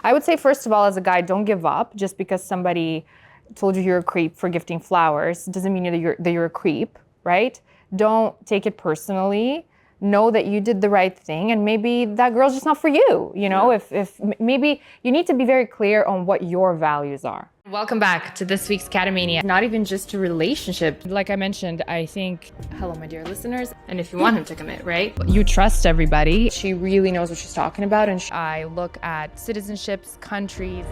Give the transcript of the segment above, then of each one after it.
I would say, first of all, as a guy, don't give up. Just because somebody told you you're a creep for gifting flowers doesn't mean that you're a creep, right? Don't take it personally. Know that you did the right thing, and maybe that girl's just not for you. You know, if maybe you need to be very clear on what your values are. Welcome back to this week's Catamania. Not even just a relationship. Like I mentioned, I think, hello, my dear listeners. And if you want him to commit, right? You trust everybody. She really knows what she's talking about. And I look at citizenships, countries.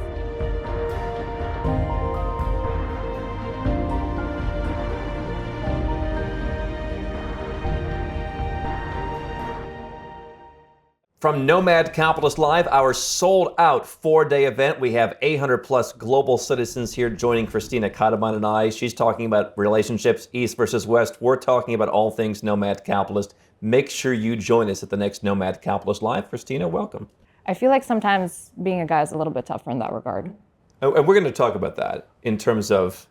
From Nomad Capitalist Live, our sold-out 4-day event. We have 800 plus global citizens here joining Cristina Cataman and I. She's talking about relationships, East versus West. We're talking about all things Nomad Capitalist. Make sure you join us at the next Nomad Capitalist Live. Cristina, welcome. I feel like sometimes being a guy is a little bit tougher in that regard. And we're going to talk about that in terms of,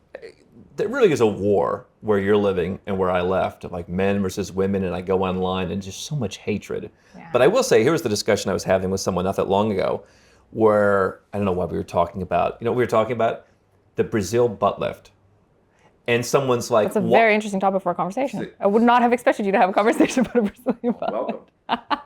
there really is a war where you're living and where I left, like men versus women, and I go online and just so much hatred. Yeah. But I will say, here was the discussion I was having with someone not that long ago, where, I don't know what we were talking about. You know, we were talking about the Brazil butt lift. And someone's like... That's a very interesting topic for a conversation. I would not have expected you to have a conversation about a Brazilian butt lift. Welcome.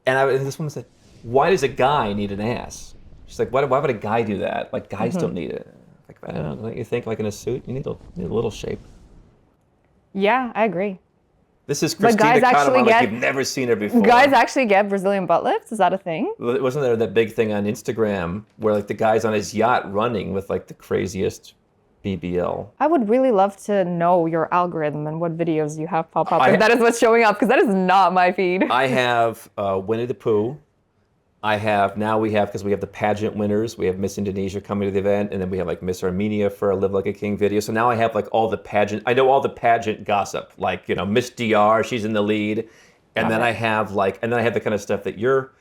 and this woman said, why does a guy need an ass? She's like, why would a guy do that? Like, guys don't need it. Like, I don't know, don't you think, like in a suit, you need a little shape? Yeah, I agree. This is Cristina Cataman, like you've never seen her before. Guys actually get Brazilian butt lifts? Is that a thing? Wasn't there that big thing on Instagram where like the guy's on his yacht running with like the craziest BBL? I would really love to know your algorithm and what videos you have pop up. That is what's showing up, because that is not my feed. I have Winnie the Pooh. We have, because we have the pageant winners, we have Miss Indonesia coming to the event, and then we have like Miss Armenia for a Live Like a King video. So now I have like all the pageant, I know all the pageant gossip, like, you know, Miss DR, she's in the lead. And then I have the kind of stuff that you're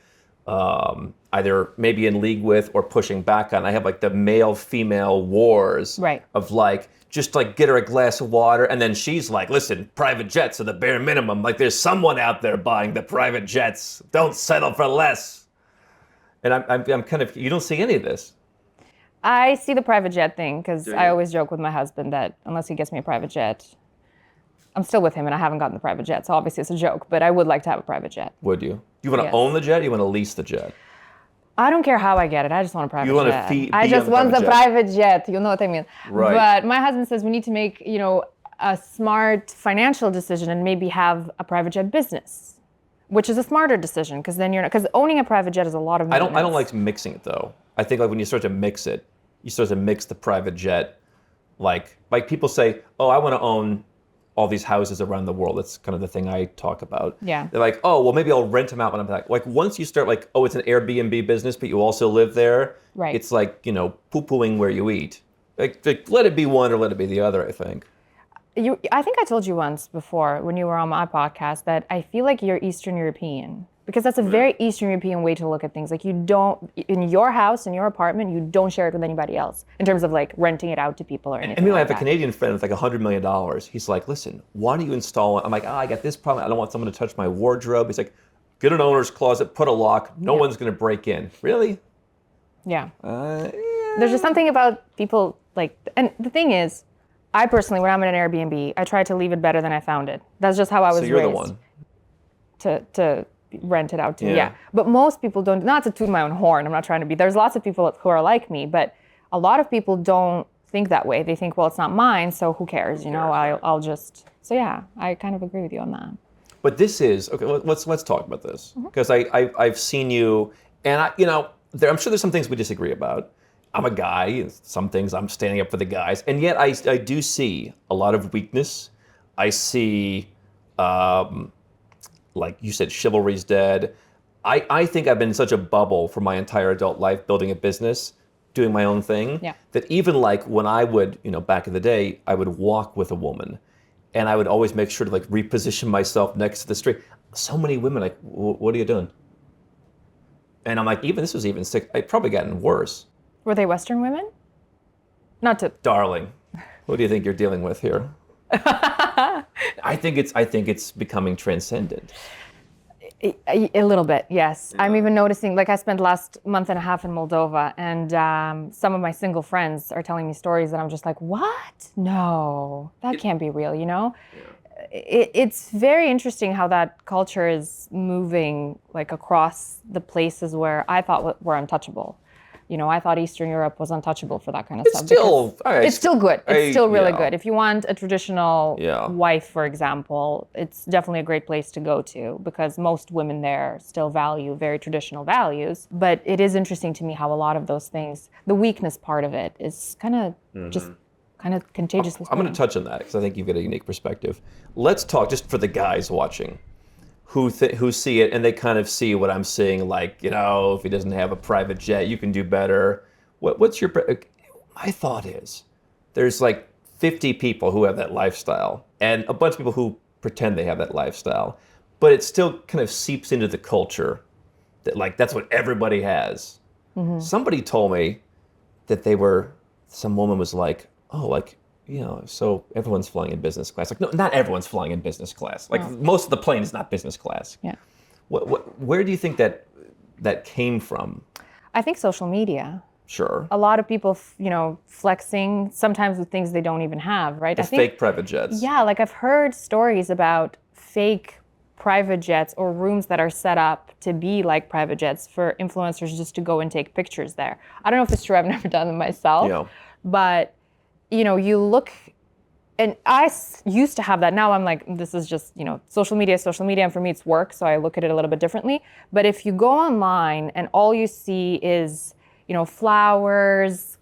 either maybe in league with or pushing back on. I have like the male-female wars of like, just like get her a glass of water. And then she's like, listen, private jets are the bare minimum. Like there's someone out there buying the private jets. Don't settle for less. And I'm kind of, you don't see any of this. I see the private jet thing, because I always joke with my husband that unless he gets me a private jet, I'm still with him and I haven't gotten the private jet. So obviously it's a joke, but I would like to have a private jet. Would you? You want to own the jet or you want to lease the jet? I don't care how I get it. I just want a private jet. You want to I just want the private jet. You know what I mean? Right. But my husband says we need to make, you know, a smart financial decision and maybe have a private jet business. Which is a smarter decision, because then because owning a private jet is a lot of maintenance. I don't like mixing it though. I think like when you start to mix it, you start to mix the private jet, like people say, oh, I want to own all these houses around the world. That's kind of the thing I talk about. Yeah. They're like, oh, well, maybe I'll rent them out when I'm back. Like once you start like, oh, it's an Airbnb business, but you also live there. Right. It's like, you know, poo-pooing where you eat. Like let it be one or let it be the other, I think. I think I told you once before when you were on my podcast that I feel like you're Eastern European, because that's a very Eastern European way to look at things. Like you don't, in your house, in your apartment, you don't share it with anybody else in terms of like renting it out to people or anything. I mean, I have a Canadian friend with like $100 million. He's like, listen, why don't you install it? I'm like, I got this problem. I don't want someone to touch my wardrobe. He's like, get an owner's closet, put a lock. No one's going to break in. Really? Yeah. There's just something about people like, and the thing is, I personally, when I'm in an Airbnb, I try to leave it better than I found it. That's just how I was raised. So you're the one. To rent it out to. Yeah. But most people don't, not to toot my own horn, I'm not trying to be, there's lots of people who are like me, but a lot of people don't think that way. They think, well, it's not mine, so who cares? You know, I'll just, so yeah, I kind of agree with you on that. But this is, okay, let's talk about this. Because I've seen you, and I'm sure there's some things we disagree about. I'm a guy, some things I'm standing up for the guys, and yet I do see a lot of weakness. I see, like you said, chivalry's dead. I think I've been in such a bubble for my entire adult life, building a business, doing my own thing, that even like when I would, back in the day, I would walk with a woman, and I would always make sure to like reposition myself next to the street. So many women like, what are you doing? And I'm like, this was even sick. It probably gotten worse. Were they Western women? Not to... Darling, what do you think you're dealing with here? I think it's becoming transcendent. A little bit, yes. I'm even noticing, like I spent last month and a half in Moldova, and some of my single friends are telling me stories that I'm just like, what? No, that can't be real, you know? It's very interesting how that culture is moving like across the places where I thought were untouchable. You know, I thought Eastern Europe was untouchable for that kind of stuff. It's still good. It's still really good. If you want a traditional wife, for example, it's definitely a great place to go to because most women there still value very traditional values. But it is interesting to me how a lot of those things, the weakness part of it is kind of just kind of contagious. I'm going to touch on that because I think you've got a unique perspective. Let's talk just for the guys watching who see it and they kind of see what I'm seeing, like, you know, if he doesn't have a private jet, you can do better. What's your... My thought is there's like 50 people who have that lifestyle and a bunch of people who pretend they have that lifestyle, but it still kind of seeps into the culture that like that's what everybody has. Somebody told me that some woman was like, oh, like, you know, so everyone's flying in business class. Like, no, not everyone's flying in business class. Like, most of the plane is not business class. Yeah. Where do you think that came from? I think social media. Sure. A lot of people, you know, flexing sometimes with things they don't even have, right? Fake private jets. Yeah, like I've heard stories about fake private jets or rooms that are set up to be like private jets for influencers just to go and take pictures there. I don't know if it's true. I've never done them myself. But you know, you look, and I used to have that. Now I'm like, this is just, you know, social media, and for me it's work, so I look at it a little bit differently. But if you go online and all you see is, you know, flowers,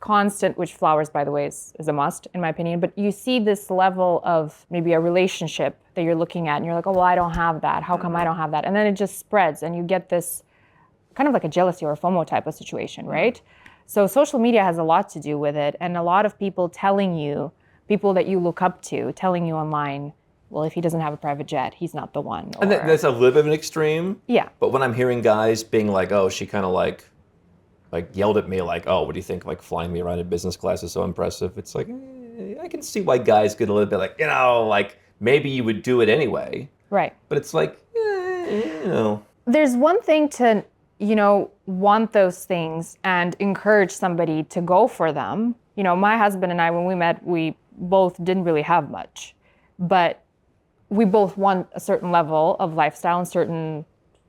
which flowers, by the way, is a must, in my opinion, but you see this level of maybe a relationship that you're looking at, and you're like, oh, well, I don't have that. How come I don't have that? And then it just spreads, and you get this kind of like a jealousy or a FOMO type of situation, right? So social media has a lot to do with it, and a lot of people people that you look up to, telling you online, well, if he doesn't have a private jet, he's not the one. And that's a little bit of an extreme. Yeah. But when I'm hearing guys being like, oh, she kind of like yelled at me like, oh, what do you think, like flying me around in business class is so impressive? It's like, I can see why guys get a little bit like, you know, like maybe you would do it anyway. Right. But it's like, you know. There's one thing to, you know, want those things and encourage somebody to go for them. You know, my husband and I, when we met, we both didn't really have much, but we both want a certain level of lifestyle and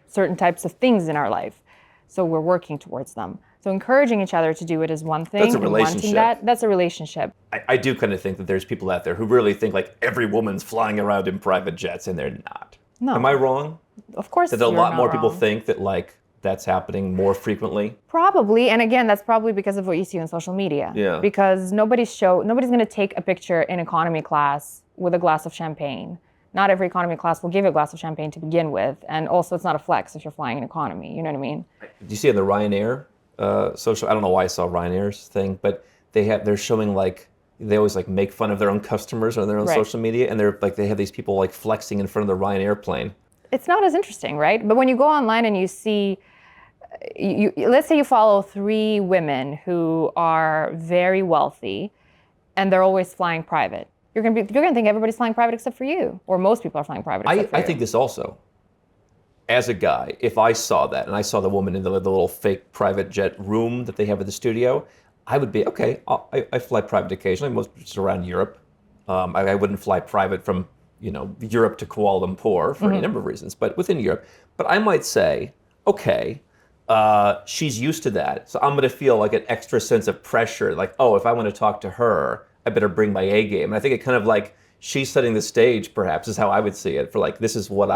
certain types of things in our life. So we're working towards them. So encouraging each other to do it is one thing. That's a relationship. That's a relationship. I do kind of think that there's people out there who really think like every woman's flying around in private jets, and they're not. No. Am I wrong? Of course. That a lot more people think that like that's happening more frequently? Probably, and again, that's probably because of what you see on social media. Yeah. Because nobody's going to take a picture in economy class with a glass of champagne. Not every economy class will give you a glass of champagne to begin with, and also it's not a flex if you're flying in economy. You know what I mean? Do you see on the Ryanair social? I don't know why I saw Ryanair's thing, but they're showing like they always like make fun of their own customers on their own social media, and they have these people like flexing in front of the Ryanair plane. It's not as interesting, right? But when you go online and you see. Let's say you follow 3 women who are very wealthy and they're always flying private. You're gonna think everybody's flying private except for you, or most people are flying private except for you. I think this also. As a guy, if I saw that and I saw the woman in the little fake private jet room that they have at the studio, I would be okay. I fly private occasionally, most just around Europe. I wouldn't fly private from Europe to Kuala Lumpur for any number of reasons, but within Europe. But I might say, okay. She's used to that. So I'm going to feel like an extra sense of pressure. Like, oh, if I want to talk to her, I better bring my A game. And I think it kind of like she's setting the stage, perhaps, is how I would see it. For like, this is what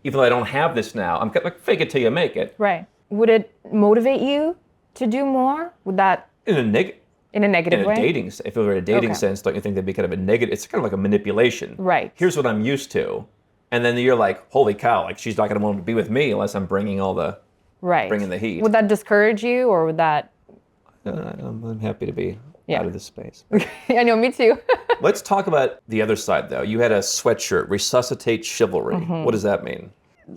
even though I don't have this now, I'm like, fake it till you make it. Right. Would it motivate you to do more? Would that... In a negative way? If it were a dating sense, don't you think that'd be kind of a negative? It's kind of like a manipulation. Right. Here's what I'm used to. And then you're like, holy cow, like she's not going to want to be with me unless I'm bringing all the... Right. Bringing the heat. Would that discourage you, or would that... I'm happy to be out of this space. I know, me too. Let's talk about the other side, though. You had a sweatshirt, Resuscitate Chivalry. What does that mean?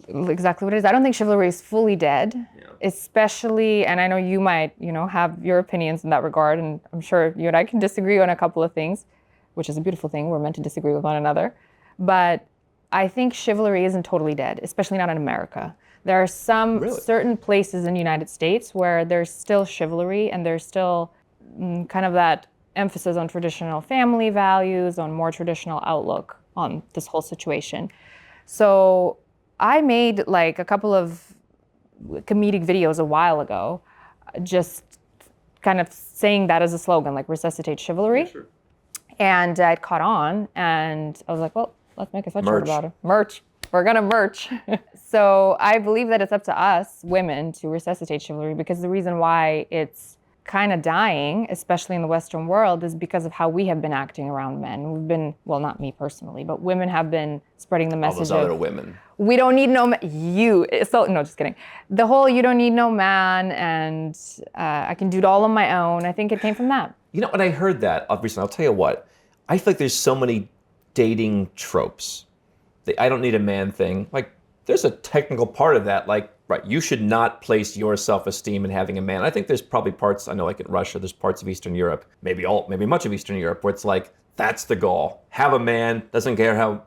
Exactly what it is. I don't think chivalry is fully dead, especially, and I know you might, have your opinions in that regard, and I'm sure you and I can disagree on a couple of things, which is a beautiful thing. We're meant to disagree with one another. But I think chivalry isn't totally dead, especially not in America. There are some Really? certain places in the United States where there's still chivalry and there's still kind of that emphasis on traditional family values, on more traditional outlook on this whole situation. So I made like a couple of comedic videos a while ago, just kind of saying that as a slogan, like resuscitate chivalry. Yeah, sure. And it caught on, and I was like, well, let's make a sweatshirt Merch. about it. Merch. We're gonna merch. So I believe that it's up to us, women, to resuscitate chivalry, because the reason why it's kind of dying, especially in the Western world, is because of how we have been acting around men. We've been, well, not me personally, but women have been spreading the All message those of, other women. we don't need no man. No, just kidding. The whole you don't need no man and I can do it all on my own. I think it came from that. You know, when I heard that recently, I'll tell you what, I feel like there's so many dating tropes. The I don't need a man thing. Like, there's a technical part of that. Like, right, you should not place your self-esteem in having a man. I think there's probably parts, I know like in Russia, there's parts of Eastern Europe, maybe much of Eastern Europe, where it's like, that's the goal. Have a man, doesn't care how,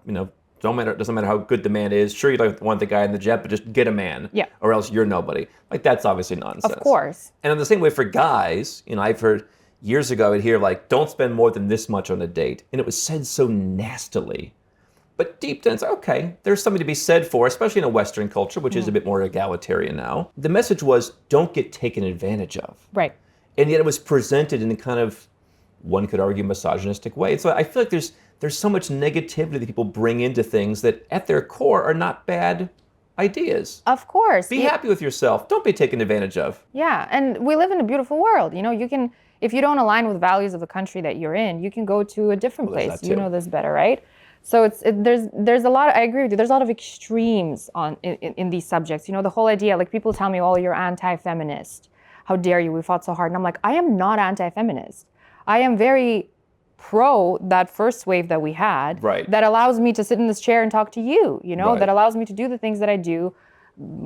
doesn't matter how good the man is. Sure, you don't want the guy in the jet, but just get a man. Yeah. Or else you're nobody. Like, that's obviously nonsense. Of course. And in the same way for guys, I've heard years ago, I'd hear like, don't spend more than this much on a date. And it was said so nastily. But deep down, it's okay, there's something to be said for, especially in a Western culture, which is a bit more egalitarian now. The message was, don't get taken advantage of. Right. And yet it was presented in a kind of, one could argue, misogynistic way. So I feel like there's so much negativity that people bring into things that at their core are not bad ideas. Of course. Be happy with yourself. Don't be taken advantage of. Yeah, and we live in a beautiful world. You can, if you don't align with values of the country that you're in, you can go to a different place. You know this better, right? So there's a lot. I agree with you. There's a lot of extremes in these subjects. The whole idea, like people tell me, "Oh, you're anti-feminist. How dare you? We fought so hard." And I'm like, I am not anti-feminist. I am very pro that first wave that we had. Right. That allows me to sit in this chair and talk to you. Right. That allows me to do the things that I do.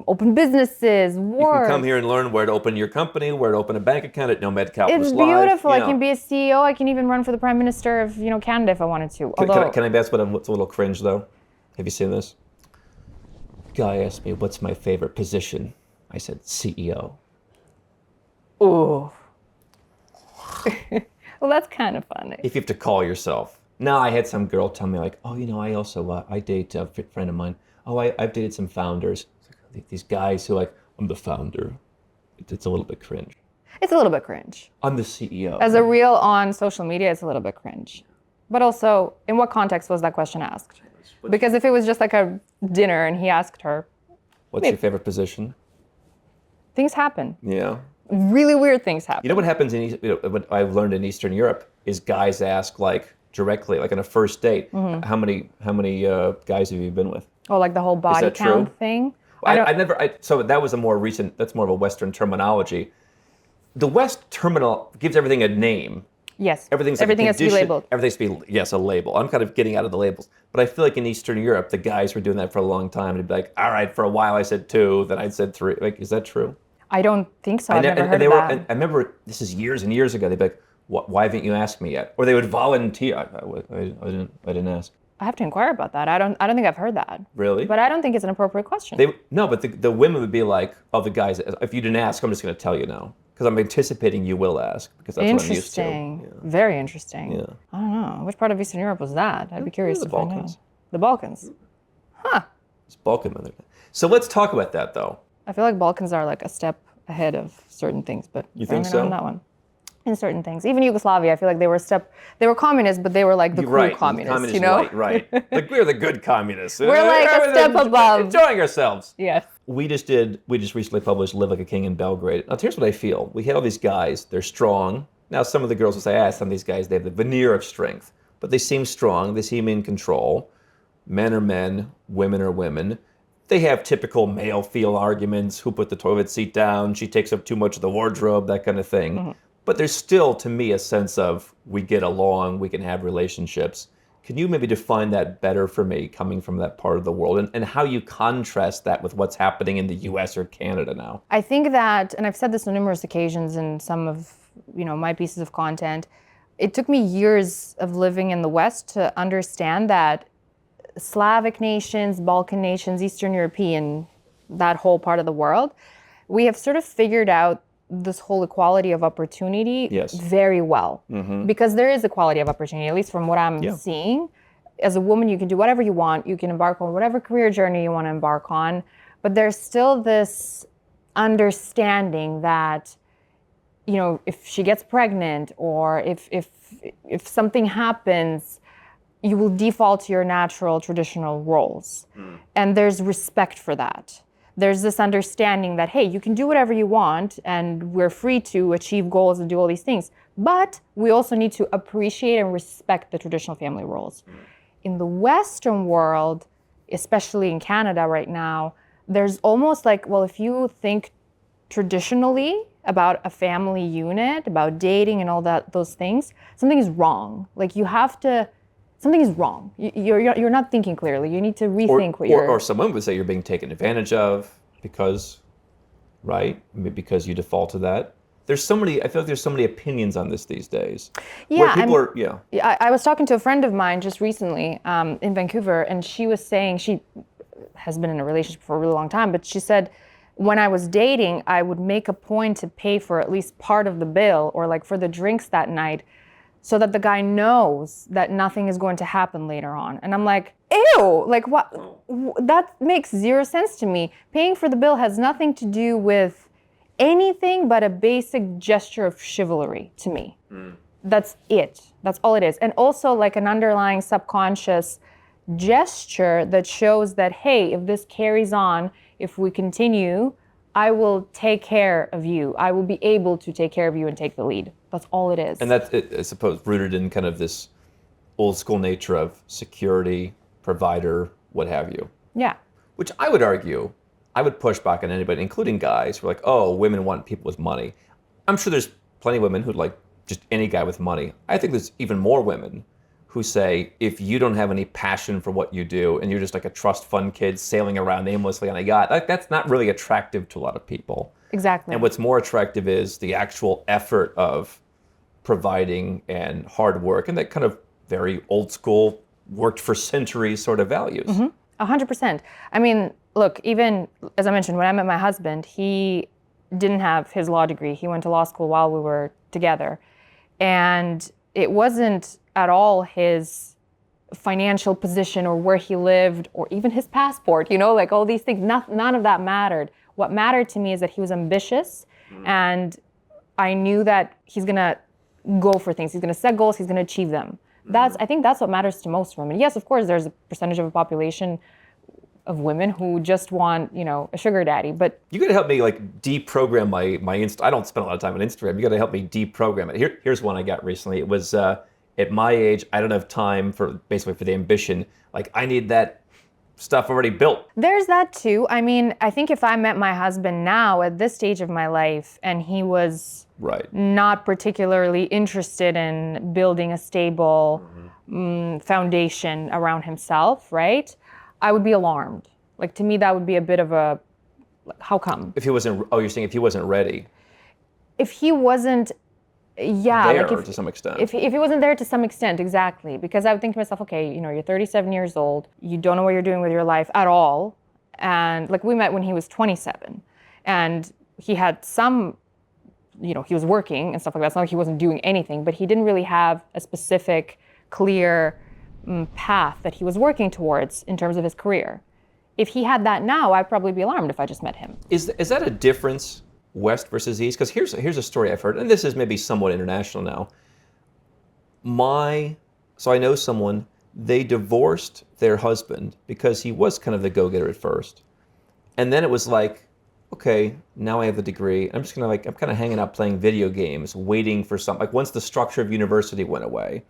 Open businesses, work. You can come here and learn where to open your company, where to open a bank account at Nomad Capitalist. It's beautiful. I can be a CEO. I can even run for the Prime Minister of Canada if I wanted to. Can I ask what's a little cringe though? Have you seen this? Guy asked me, "What's my favorite position?" I said, "CEO." Ooh. Well, that's kind of funny. If you have to call yourself. No, I had some girl tell me like, "Oh, I also I date a friend of mine. Oh, I've dated some founders." These guys who I'm the founder. It's a little bit cringe. It's a little bit cringe. I'm the CEO. As a reel on social media, it's a little bit cringe. But also, in what context was that question asked? Because if it was just like a dinner and he asked her, "What's your favorite position?" Things happen. Yeah. Really weird things happen. You know what happens what I've learned in Eastern Europe is guys ask like directly, like on a first date, how many guys have you been with? Oh, like the whole body count true? thing? So that was that's more of a Western terminology. The West gives everything a name. Yes. Everything has to be labeled. Everything's to be, yes, a label. I'm kind of getting out of the labels. But I feel like in Eastern Europe, the guys were doing that for a long time. And it'd be like, all right, for a while I said 2, then I said 3. Like, is that true? I don't think so. I've never heard of that. I remember, this is years and years ago, they'd be like, why haven't you asked me yet? Or they would volunteer. I didn't ask. I have to inquire about that. I don't think I've heard that. Really? But I don't think it's an appropriate question. No, but the women would be like, oh, the guys, if you didn't ask, I'm just going to tell you now. Because I'm anticipating you will ask. Because that's what I'm used to. Interesting. Yeah. Very interesting. Yeah. I don't know. Which part of Eastern Europe was that? I'd be curious to find out. The Balkans. Huh. It's Balkan. So let's talk about that, though. I feel like Balkans are like a step ahead of certain things, but you think so? On that one. In certain things. Even Yugoslavia, I feel like they were communists, but they were like the cool communists, Right. Like we're the good communists. We're like a step above. Enjoying ourselves. Yes. We just recently published Live Like a King in Belgrade. Now here's what I feel. We had all these guys, they're strong. Now some of the girls will say, some of these guys, they have the veneer of strength, but they seem strong, they seem in control. Men are men, women are women. They have typical male-feel arguments, who put the toilet seat down, she takes up too much of the wardrobe, that kind of thing. Mm-hmm. But there's still, to me, a sense of we get along, we can have relationships. Can you maybe define that better for me, coming from that part of the world, and how you contrast that with what's happening in the US or Canada now? I think that, and I've said this on numerous occasions in some of my pieces of content, it took me years of living in the West to understand that Slavic nations, Balkan nations, Eastern European that whole part of the world, we have sort of figured out this whole equality of opportunity very well. Because there is equality of opportunity, at least from what I'm seeing. As a woman, you can do whatever you want. You can embark on whatever career journey you want to embark on. But there's still this understanding that, you know, if she gets pregnant or if something happens, you will default to your natural traditional roles. And there's respect for that. There's this understanding that, hey, you can do whatever you want and we're free to achieve goals and do all these things. But we also need to appreciate and respect the traditional family roles. In the Western world, especially in Canada right now, there's almost like, well, if you think traditionally about a family unit, about dating and all that, those things, something is wrong. Like you have to, something is wrong. You're not thinking clearly. You need to rethink what you're... Or someone would say you're being taken advantage of because, right? Because you default to that. There's so many, I feel like there's so many opinions on this these days. Yeah, where people I was talking to a friend of mine just recently in Vancouver, and she was saying, she has been in a relationship for a really long time, but she said, when I was dating, I would make a point to pay for at least part of the bill or like for the drinks that night so that the guy knows that nothing is going to happen later on. And I'm like, ew, like what? That makes zero sense to me. Paying for the bill has nothing to do with anything but a basic gesture of chivalry to me. That's it. That's all it is. And also like an underlying subconscious gesture that shows that, hey, if this carries on, if we continue, I will take care of you. I will be able to take care of you and take the lead. That's all it is. And that's, I suppose, rooted in kind of this old school nature of security, provider, what have you. Yeah. Which I would argue, I would push back on anybody, including guys who are like, oh, women want people with money. I'm sure there's plenty of women who'd like just any guy with money. I think there's even more women who say, if you don't have any passion for what you do and you're just like a trust fund kid sailing around aimlessly on a yacht, that's not really attractive to a lot of people. Exactly. And what's more attractive is the actual effort of providing and hard work and that kind of very old school, worked for centuries sort of values. 100%. I mean, look, even as I mentioned, when I met my husband, he didn't have his law degree. He went to law school while we were together. And it wasn't at all his financial position or where he lived or even his passport, you know, like all these things, none of that mattered. What mattered to me is that he was ambitious and I knew that he's gonna go for things. He's gonna set goals, he's gonna achieve them. I think that's what matters to most women. Yes, of course, there's a percentage of a population of women who just want, you know, a sugar daddy, but... You gotta help me like deprogram my Insta. I don't spend a lot of time on Instagram. You gotta help me deprogram it. Here's one I got recently. It was, at my age, I don't have time for the ambition. Like I need that stuff already built. There's that too. I mean, I think if I met my husband now at this stage of my life and he was not particularly interested in building a stable foundation around himself, right? I would be alarmed. Like to me, that would be a bit of a, how come? If he wasn't, you're saying if he wasn't ready? If he wasn't, there to some extent. If he wasn't there to some extent, exactly. Because I would think to myself, okay, you know, you're 37 years old, you don't know what you're doing with your life at all. And like we met when he was 27 and he had some, you know, he was working and stuff like that. It's not like he wasn't doing anything, but he didn't really have a specific, clear path that he was working towards in terms of his career. If he had that now, I'd probably be alarmed if I just met him. Is that a difference, West versus East? Because here's a story I've heard, and this is maybe somewhat international now. So I know someone, they divorced their husband because he was kind of the go-getter at first. And then it was like, okay, now I have the degree. I'm just gonna I'm kind of hanging out playing video games, waiting for something. Like once the structure of university went away,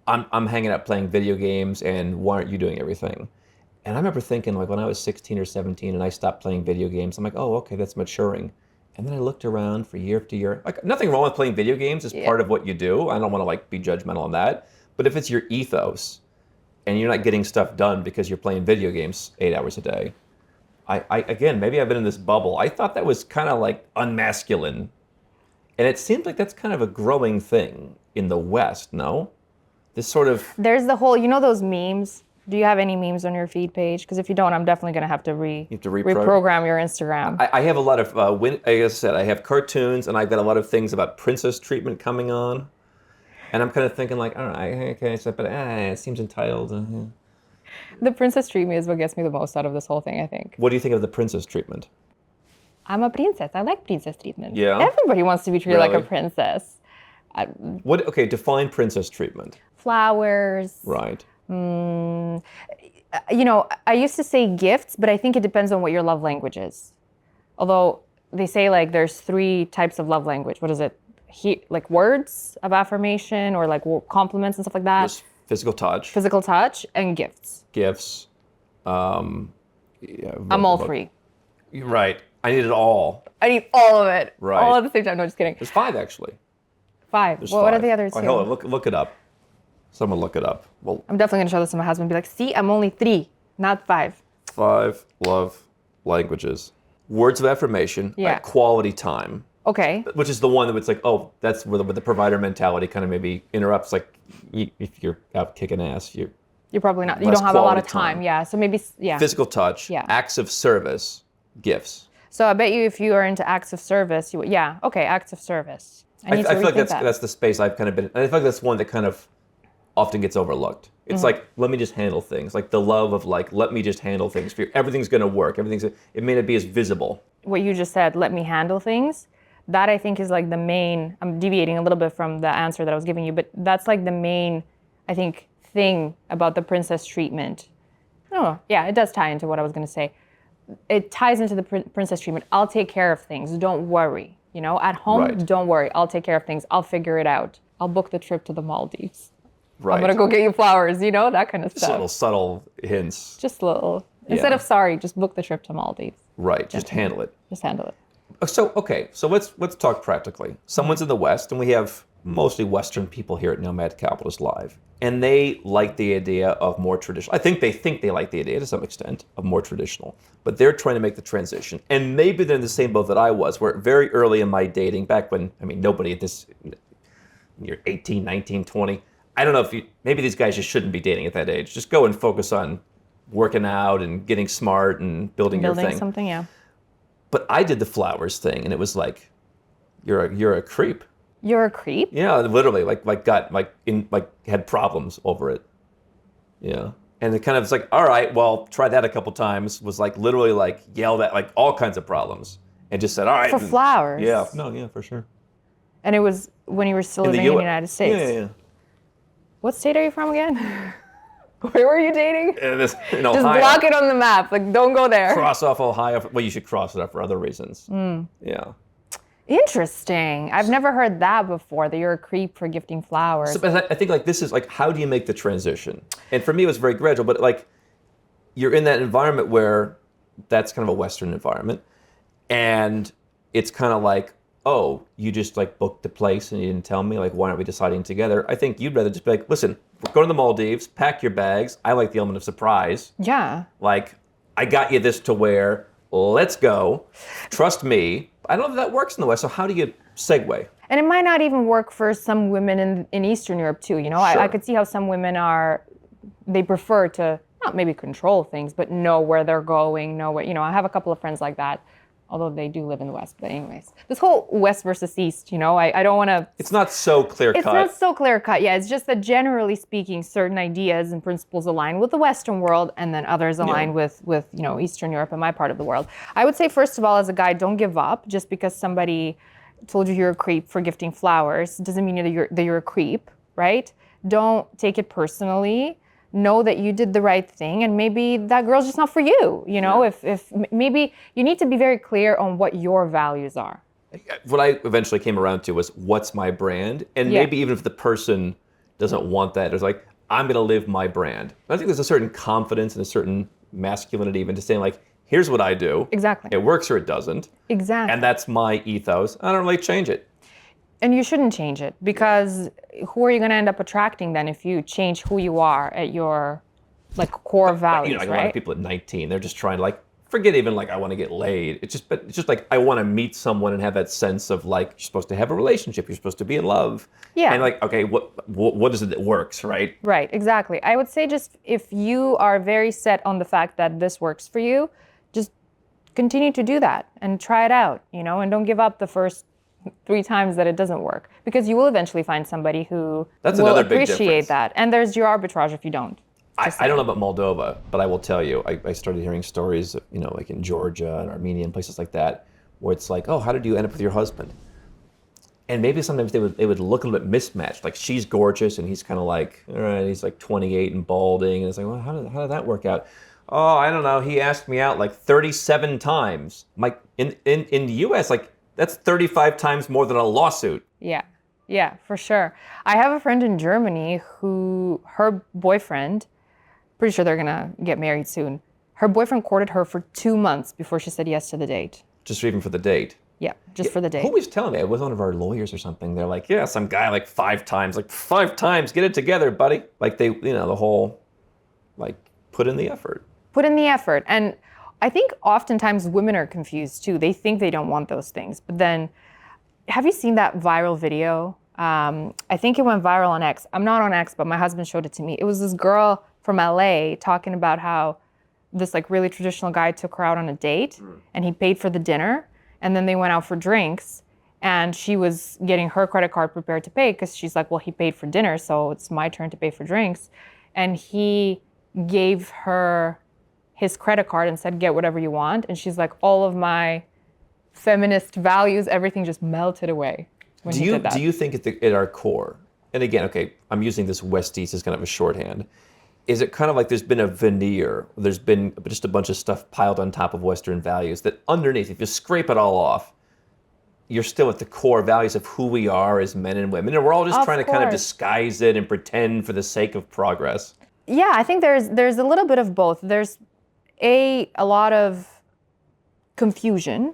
I'm hanging out playing video games, and why aren't you doing everything? And I remember thinking, like when I was 16 or 17 and I stopped playing video games, I'm like, oh, okay, that's maturing. And then I looked around for year after year. Like nothing wrong with playing video games. It's part of what you do. I don't want to like be judgmental on that. But if it's your ethos and you're not getting stuff done because you're playing video games 8 hours a day, I again, maybe I've been in this bubble. I thought that was kind of like unmasculine. And it seems like that's kind of a growing thing in the West, no? This sort of... There's the whole, you know those memes Do you have any memes on your feed page? Because if you don't, I'm definitely going to have to, reprogram your Instagram. I have a lot of, like I said, I have cartoons, and I've got a lot of things about princess treatment coming on. And I'm kind of thinking like, all right, okay, so, but it seems entitled. The princess treatment is what gets me the most out of this whole thing, I think. What do you think of the princess treatment? I'm a princess. I like princess treatment. Yeah? Everybody wants to be treated like a Really? princess. Okay, define princess treatment. Flowers. Right. You know, I used to say gifts, but I think it depends on what your love language is. Although they say like there's 3 types of love language. What is it? Like words of affirmation or like compliments and stuff like that. There's physical touch. Physical touch and gifts. Gifts. Yeah, I'm all 3. Right. I need it all. I need all of it. Right. All at the same time. No, just kidding. There's 5 actually. 5. There's Well, 5. what are the other 2? Right, hold on, look it up. Someone look it up. Well, I'm definitely going to show this to my husband and be like, see, I'm only 3, not 5. 5 love languages. Words of affirmation. Yeah. Quality time. Okay. Which is the one that it's like, oh, that's where the provider mentality kind of maybe interrupts. Like, if you're out kicking ass, you're probably not. You less don't have a lot of quality time. Yeah. So maybe, yeah. Physical touch. Yeah. Acts of service. Gifts. So I bet you if you are into acts of service, yeah, okay, acts of service. I feel like that's the space I've kind of been. And I feel like that's one that kind of often gets overlooked. It's like, let me just handle things. Like the love of like, let me just handle things for you. Everything's going to work. It may not be as visible. What you just said, let me handle things. That I think is like the main, I'm deviating a little bit from the answer that I was giving you, but that's like the main, I think, thing about the princess treatment. Oh, yeah, it does tie into what I was going to say. It ties into the princess treatment. I'll take care of things. Don't worry. You know, at home, Right. Don't worry. I'll take care of things. I'll figure it out. I'll book the trip to the Maldives. Right. I'm going to go get you flowers, you know, that kind of Just stuff. little subtle hints. Just little. Instead Yeah. of sorry, just book the trip to Maldives. Right. Just handle it. Just handle it. So let's talk practically. Someone's in the West, and we have mostly Western people here at Nomad Capitalist Live, and they like the idea of more traditional. I think they like the idea to some extent of more traditional, but they're trying to make the transition. And maybe they're in the same boat that I was, where very early in my dating, back when, I mean, nobody at this, you're 18, 19, 20. I don't know if maybe these guys just shouldn't be dating at that age. Just go and focus on working out and getting smart and building your thing. Something, yeah. But I did the flowers thing, and it was like, you're a creep. You're a creep? Yeah, literally, had problems over it. Yeah, and it kind of was like, all right, well, try that a couple times. Was like literally like yelled at, like all kinds of problems, and just said, all right. For flowers? Yeah, for sure. And it was when you were still living in the United States? Yeah. What state are you from again? Where were you dating? In Just Ohio. block it on the map. Like, don't go there. Cross off Ohio. Well, you should cross it off for other reasons. Yeah. Interesting. I've never heard that before, that you're a creep for gifting flowers. So, but I think like this is like, how do you make the transition? And for me, it was very gradual, but like you're in that environment where that's kind of a Western environment. And it's kind of like, oh, you just like booked the place and you didn't tell me, like, why aren't we deciding together? I think you'd rather just be like, listen, we're going to the Maldives, pack your bags. I like the element of surprise. Yeah. Like, I got you this to wear. Let's go. Trust me. I don't know if that works in the West, so how do you segue? And it might not even work for some women in Eastern Europe too, you know? Sure. I could see how some women they prefer to not maybe control things, but know where they're going, know what, you know, I have a couple of friends like that, although they do live in the West. But anyways, this whole West versus East, you know, I don't want to... It's not so clear-cut. It's not so clear-cut, yeah. It's just that generally speaking, certain ideas and principles align with the Western world, and then others align with you know, Eastern Europe and my part of the world. I would say, first of all, as a guy, don't give up. Just because somebody told you you're a creep for gifting flowers doesn't mean that you're a creep, right? Don't take it personally. Know that you did the right thing, and maybe that girl's just not for you. You know, if maybe you need to be very clear on what your values are. What I eventually came around to was, what's my brand? And maybe even if the person doesn't want that, it's like, I'm going to live my brand. I think there's a certain confidence and a certain masculinity even to saying like, here's what I do. Exactly. It works or it doesn't. Exactly. And that's my ethos. I don't really change it. And you shouldn't change it, because who are you going to end up attracting then if you change who you are at your like core values, You know, like right? a lot of people at 19, they're just trying to like forget even like I want to get laid. It's just like I want to meet someone and have that sense of like you're supposed to have a relationship. You're supposed to be in love. Yeah. And like, okay, what is it that works, right? Right, exactly. I would say just if you are very set on the fact that this works for you, just continue to do that and try it out, and don't give up the first 3 times that it doesn't work, because you will eventually find somebody who will appreciate that. And there's your arbitrage if you don't. I don't know about Moldova, but I will tell you, I started hearing stories, like in Georgia and Armenia and places like that, where it's like, oh, how did you end up with your husband? And maybe sometimes they would look a little bit mismatched. Like she's gorgeous and he's kind of like, all right, he's like 28 and balding. And it's like, well, how did that work out? Oh, I don't know. He asked me out like 37 times. Like in the US, like that's 35 times more than a lawsuit. Yeah, for sure. I have a friend in Germany who her boyfriend, pretty sure they're gonna get married soon. Her boyfriend courted her for 2 months before she said yes to the date. Just even for the date? Yeah, just for the date. Who was telling me? It was one of our lawyers or something. They're like, yeah, some guy like 5 times. Like 5 times, get it together, buddy. Like they, the whole, like, put in the effort. Put in the effort. And I think oftentimes women are confused too. They think they don't want those things. But then, have you seen that viral video? I think it went viral on X. I'm not on X, but my husband showed it to me. It was this girl from LA talking about how this like really traditional guy took her out on a date and he paid for the dinner. And then they went out for drinks and she was getting her credit card prepared to pay because she's like, well, he paid for dinner, so it's my turn to pay for drinks. And he gave her his credit card and said, get whatever you want. And she's like, all of my feminist values, everything just melted away when he did that. Do you think at our core, and again, okay, I'm using this West East as kind of a shorthand, is it kind of like there's been a veneer, there's been just a bunch of stuff piled on top of Western values that underneath, if you scrape it all off, you're still at the core values of who we are as men and women, and we're all just trying to kind of disguise it and pretend for the sake of progress? Yeah, I think there's a little bit of both. There's a lot of confusion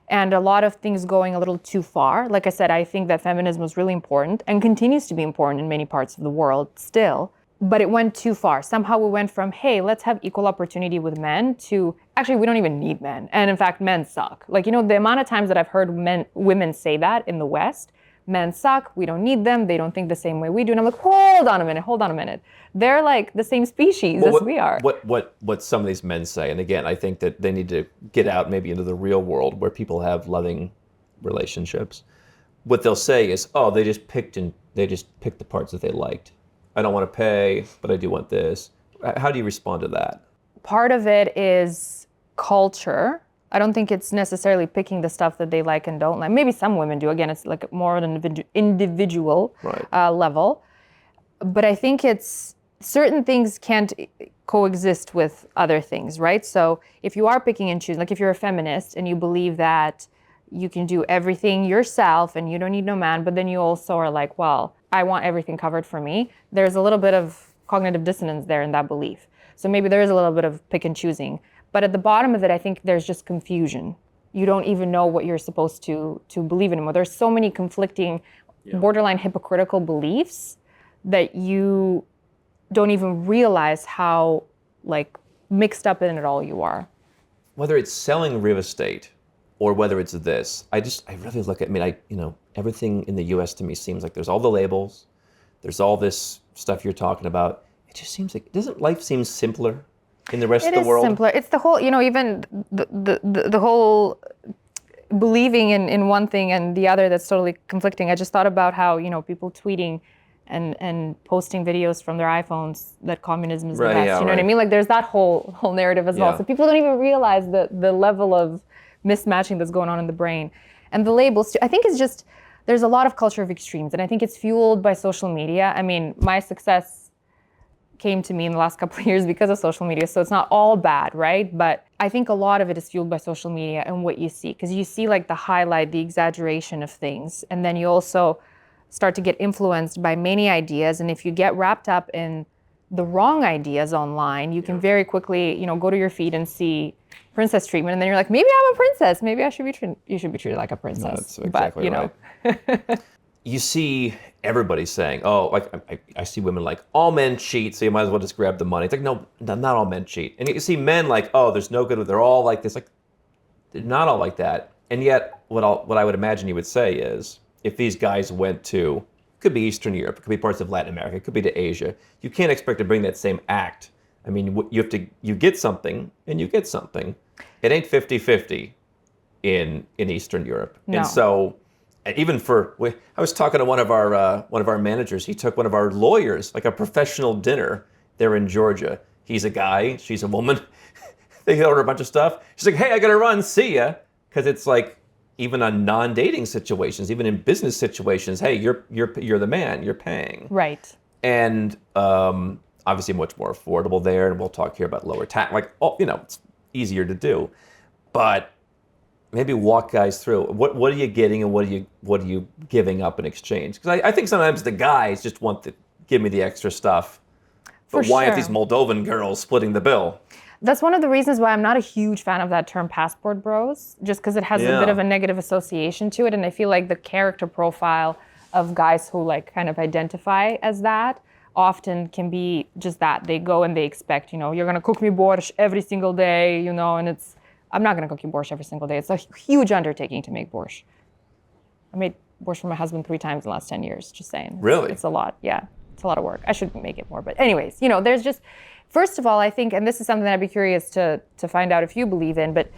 and a lot of things going a little too far. Like I said, I think that feminism was really important and continues to be important in many parts of the world still, but it went too far. Somehow we went from, hey, let's have equal opportunity with men to, actually, we don't even need men. And in fact, men suck. Like, the amount of times that I've heard women say that in the West, men suck, we don't need them, they don't think the same way we do. And I'm like, hold on a minute. They're like the same species as we are. What some of these men say, and again, I think that they need to get out maybe into the real world where people have loving relationships. What they'll say is, oh, they just picked the parts that they liked. I don't want to pay, but I do want this. How do you respond to that? Part of it is culture. I don't think it's necessarily picking the stuff that they like and don't like. Maybe some women do. Again, it's like more on an individual level. But I think it's certain things can't coexist with other things, right? So if you are picking and choosing, like if you're a feminist and you believe that you can do everything yourself and you don't need no man, but then you also are like, well, I want everything covered for me. There's a little bit of cognitive dissonance there in that belief. So maybe there is a little bit of pick and choosing. But at the bottom of it, I think there's just confusion. You don't even know what you're supposed to believe in anymore. There's so many conflicting, borderline hypocritical beliefs that you don't even realize how like mixed up in it all you are. Whether it's selling real estate or whether it's this, I really look at, everything in the US to me seems like there's all the labels, there's all this stuff you're talking about. It just seems like, doesn't life seem simpler in the rest of the world? It is simpler. It's the whole, even the whole believing in one thing and the other that's totally conflicting. I just thought about how, people tweeting and posting videos from their iPhones that communism is the best. You know what I mean? Like there's that whole narrative as well. So people don't even realize the level of mismatching that's going on in the brain. And the labels too. I think it's just, there's a lot of culture of extremes, and I think it's fueled by social media. I mean, my success came to me in the last couple of years because of social media, so it's not all bad, right? But I think a lot of it is fueled by social media and what you see, because you see like the highlight, the exaggeration of things, and then you also start to get influenced by many ideas, and if you get wrapped up in the wrong ideas online, you can very quickly, go to your feed and see princess treatment, and then you're like, maybe I'm a princess, maybe you should be treated like a princess. No, that's exactly right. you see everybody saying, oh, like I see women like, all men cheat, so you might as well just grab the money. It's like, no, not all men cheat. And you see men like, oh, there's no good, they're all like this. Like, they're not all like that. And yet, what I would imagine you would say is, if these guys went to, could be Eastern Europe, it could be parts of Latin America, it could be to Asia, you can't expect to bring that same act. I mean, you get something, and you get something. It ain't 50-50 in Eastern Europe. No. And so, even I was talking to one of our managers. He took one of our lawyers, like a professional dinner there in Georgia. He's a guy, she's a woman. They order a bunch of stuff. She's like, hey, I gotta run, see ya. Because it's like, even on non-dating situations, even in business situations, hey, you're the man, you're paying. Right. And obviously much more affordable there, and we'll talk here about lower tax. Like, it's easier to do. But maybe walk guys through what are you getting and what are you giving up in exchange? Because I think sometimes the guys just want to give me the extra stuff. But why aren't these Moldovan girls splitting the bill? That's one of the reasons why I'm not a huge fan of that term passport bros, just because it has a bit of a negative association to it. And I feel like the character profile of guys who like kind of identify as that often can be just that. They go and they expect, you're going to cook me borscht every single day, and I'm not going to cook you borscht every single day. It's a huge undertaking to make borscht. I made borscht for my husband 3 times in the last 10 years, just saying. Really? It's a lot. Yeah, it's a lot of work. I should make it more. But anyways, there's just... First of all, I think, and this is something that I'd be curious to find out if you believe in, but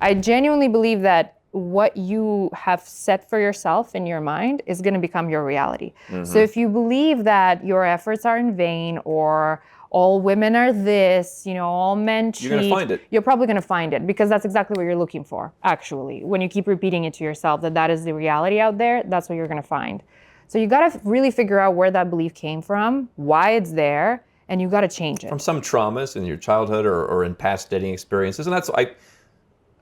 I genuinely believe that what you have set for yourself in your mind is going to become your reality. Mm-hmm. So if you believe that your efforts are in vain, or all women are this, all men cheat, you're going to find it. You're probably going to find it, because that's exactly what you're looking for, actually. When you keep repeating it to yourself that is the reality out there, that's what you're going to find. So you got to really figure out where that belief came from, why it's there, and you got to change it. From some traumas in your childhood or in past dating experiences. And that's why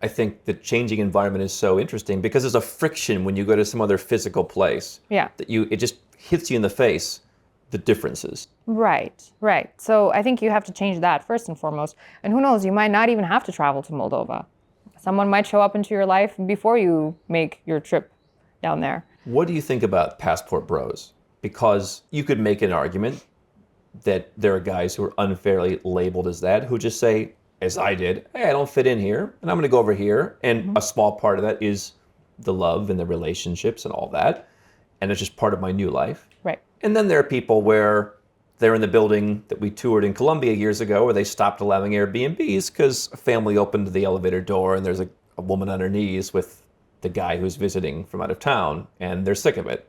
I think the changing environment is so interesting, because there's a friction when you go to some other physical place. Yeah. That it just hits you in the face, the differences. Right. So I think you have to change that first and foremost. And who knows, you might not even have to travel to Moldova. Someone might show up into your life before you make your trip down there. What do you think about passport bros? Because you could make an argument that there are guys who are unfairly labeled as that, who just say, as I did, hey, I don't fit in here, and I'm going to go over here. And a small part of that is the love and the relationships and all that. And it's just part of my new life. Right. And then there are people where they're in the building that we toured in Colombia years ago, where they stopped allowing Airbnbs because a family opened the elevator door and there's a woman on her knees with the guy who's visiting from out of town, and they're sick of it.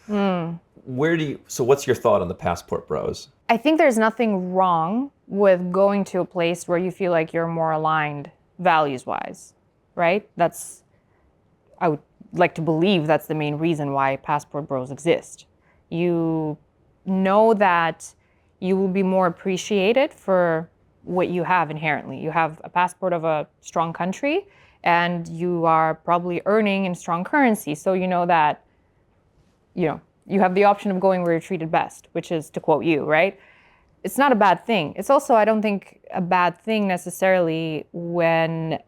So what's your thought on the passport bros? I think there's nothing wrong with going to a place where you feel like you're more aligned values-wise, right? I would like to believe that's the main reason why passport bros exist. You know that you will be more appreciated for what you have inherently. You have a passport of a strong country, and you are probably earning in strong currency. So you know that, you have the option of going where you're treated best, which is to quote you, right? It's not a bad thing. It's also, I don't think, a bad thing necessarily when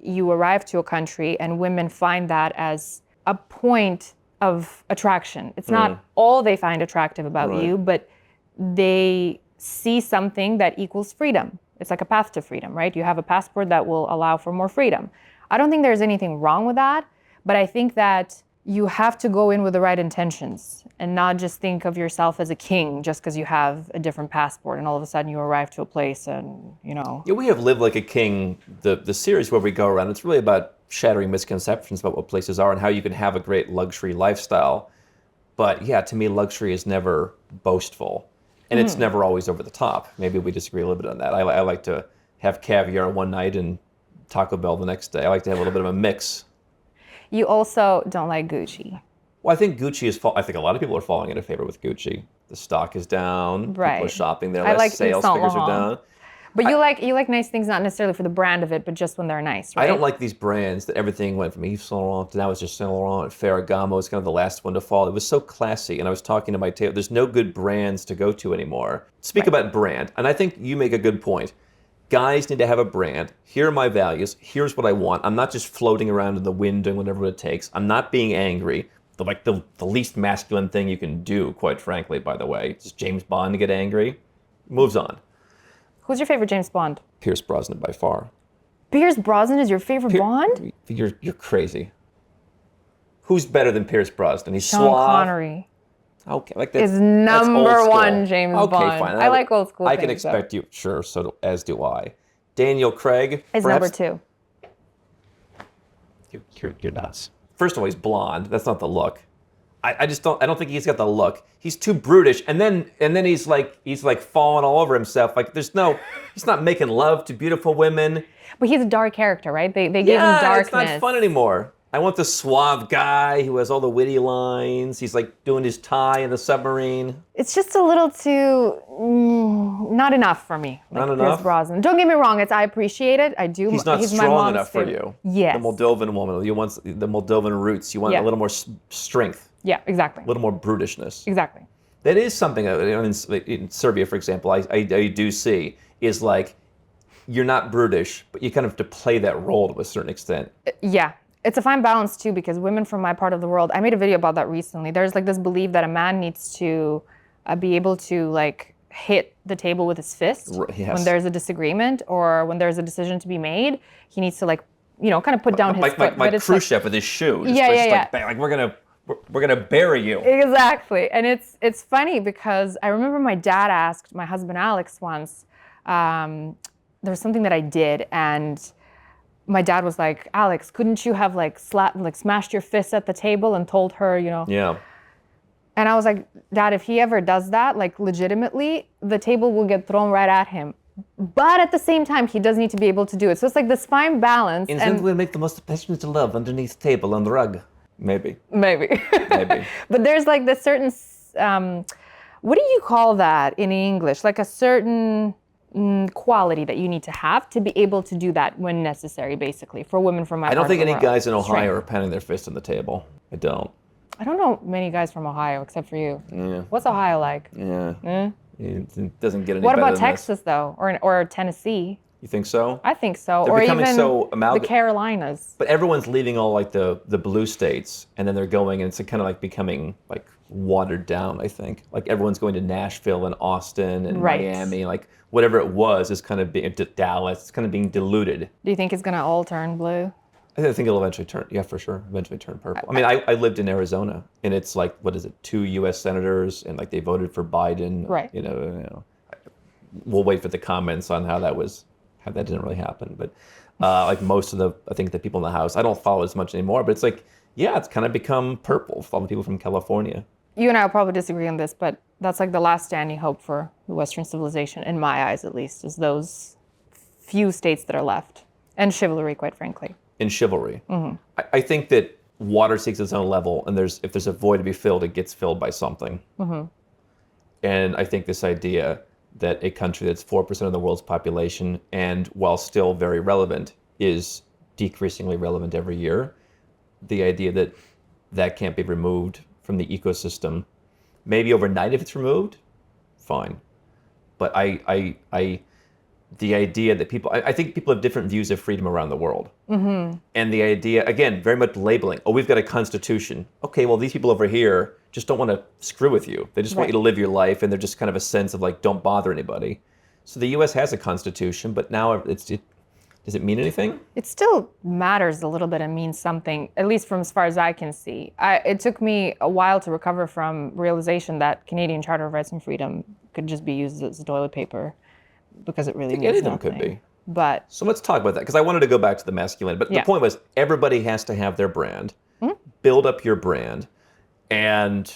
you arrive to a country and women find that as a point of attraction. It's not all they find attractive about you, but they see something that equals freedom. It's like a path to freedom, right? You have a passport that will allow for more freedom. I don't think there's anything wrong with that, but I think that you have to go in with the right intentions and not just think of yourself as a king just because you have a different passport and all of a sudden you arrive to a place and, Yeah, we have Live Like a King, the series where we go around. It's really about shattering misconceptions about what places are and how you can have a great luxury lifestyle. But yeah, to me, luxury is never boastful. And it's never always over the top. Maybe we disagree a little bit on that. I like to have caviar one night and Taco Bell the next day. I like to have a little bit of a mix. You also don't like Gucci. Well, I think Gucci I think a lot of people are falling into favor with Gucci. The stock is down. Right. People are shopping there. I like Sales figures are down. But you like nice things, not necessarily for the brand of it, but just when they're nice, right? I don't like these brands that everything went from Yves Saint Laurent to now it's just Saint Laurent, and Ferragamo is kind of the last one to fall. It was so classy, and I was talking to my tailor. There's no good brands to go to anymore. Speak about brand, and I think you make a good point. Guys need to have a brand. Here are my values. Here's what I want. I'm not just floating around in the wind doing whatever it takes. I'm not being angry. the least masculine thing you can do, quite frankly, by the way. It's James Bond to get angry. Moves on. Who's your favorite James Bond? Pierce Brosnan by far. Pierce Brosnan is your favorite Bond? You're crazy. Who's better than Pierce Brosnan? He's Sean suave. Connery. Okay, like Is that's number old one James Bond. Okay, fine. I like old school I things, can expect you. Sure, as do I. Daniel Craig is number 2. You're nuts. First of all, he's blonde. That's not the look. I just don't. I don't think he's got the look. He's too brutish, and then he's like falling all over himself. Like he's not making love to beautiful women. But he's a dark character, right? They gave him darkness. It's not fun anymore. I want the suave guy who has all the witty lines. He's like doing his tie in the submarine. It's just a little too not enough for me. Not enough? Pierce Brosnan. Don't get me wrong. I appreciate it. I do. He's not strong enough for you. Yes. The Moldovan woman. You want the Moldovan roots. You want a little more strength. Yeah, exactly. A little more brutishness. Exactly. That is something in Serbia, for example, I do see is like you're not brutish, but you kind of have to play that role to a certain extent. Yeah. It's a fine balance too, because women from my part of the world, I made a video about that recently. There's like this belief that a man needs to be able to like hit the table with his fist when there's a disagreement or when there's a decision to be made. He needs to like, kind of put down his foot. Like Khrushchev with his shoe. Like we're gonna bury you. Exactly, and it's funny because I remember my dad asked my husband Alex once. There was something that I did and. My dad was like, Alex, couldn't you have smashed your fist at the table and told her, Yeah. And I was like, Dad, if he ever does that, like legitimately, the table will get thrown right at him. But at the same time, he does need to be able to do it. So it's like this fine balance. And then we'll make the most passionate love underneath the table on the rug. Maybe. Maybe. But there's like this certain, what do you call that in English? Like a certain quality that you need to have to be able to do that when necessary, basically, for women from my part of the world. I don't think any guys in Ohio are pounding their fist on the table. I don't. I don't know many guys from Ohio except for you. Yeah. What's Ohio like? Yeah. It doesn't get any What better about than Texas, though? Or Tennessee? You think so? I think so. They're or becoming even so the Carolinas. But everyone's leaving all like the blue states, and then they're going, and it's kind of like becoming like watered down, I think. Like everyone's going to Nashville and Austin and Miami, like whatever it was is kind of being Dallas. It's kind of being diluted. Do you think it's going to all turn blue? I think it'll eventually turn. Yeah, for sure. Eventually turn purple. I mean, I lived in Arizona, and it's like, what is it? 2 U.S. senators, and like they voted for Biden. Right. We'll wait for the comments on how that didn't really happen. But like most of I think the people in the House, I don't follow as much anymore. But it's like, yeah, it's kind of become purple. Following people from California. You and I will probably disagree on this, but that's like the last standing hope for the Western civilization, in my eyes at least, is those few states that are left. And chivalry, quite frankly. In chivalry. Mm-hmm. I think that water seeks its own level, and if there's a void to be filled, it gets filled by something. Mm-hmm. And I think this idea that a country that's 4% of the world's population, and while still very relevant, is decreasingly relevant every year, the idea that can't be removed from the ecosystem, maybe overnight if it's removed, fine. But the idea that I think people have different views of freedom around the world. Mm-hmm. And the idea, again, very much labeling, we've got a constitution. Okay, well, these people over here just don't want to screw with you. They just want you to live your life, and they're just kind of a sense of like, don't bother anybody. So the U.S. has a constitution, but now does it mean anything? It still matters a little bit and means something, at least from as far as I can see. It took me a while to recover from realization that Canadian Charter of Rights and Freedom could just be used as toilet paper, because it really means nothing. Could be. But so let's talk about that, because I wanted to go back to the masculine. But the point was, everybody has to have their brand. Mm-hmm. Build up your brand, and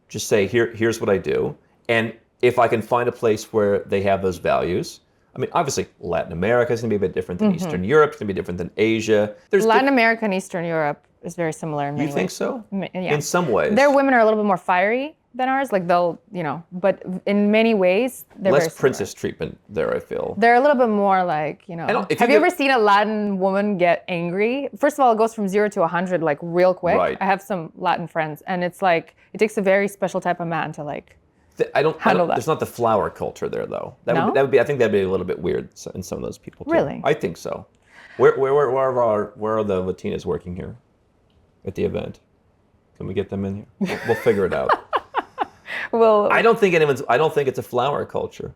just say, here's what I do. And if I can find a place where they have those values. I mean, obviously, Latin America is going to be a bit different than Eastern Europe. It's going to be different than Asia. Latin America and Eastern Europe is very similar in many ways. You think so? Yeah. In some ways. Their women are a little bit more fiery than ours. Like they'll, but in many ways, they're less very similar. princess treatment there, I feel. They're a little bit more like, Have you ever seen a Latin woman get angry? First of all, it goes from 0 to 100 like real quick. Right. I have some Latin friends, and it's like, it takes a very special type of man to like, handle that. There's not the flower culture there, though. I think that'd be a little bit weird in some of those people, too. Really? I think so. Where are the Latinas working here at the event? Can we get them in here? We'll figure it out. Well, I don't think it's a flower culture.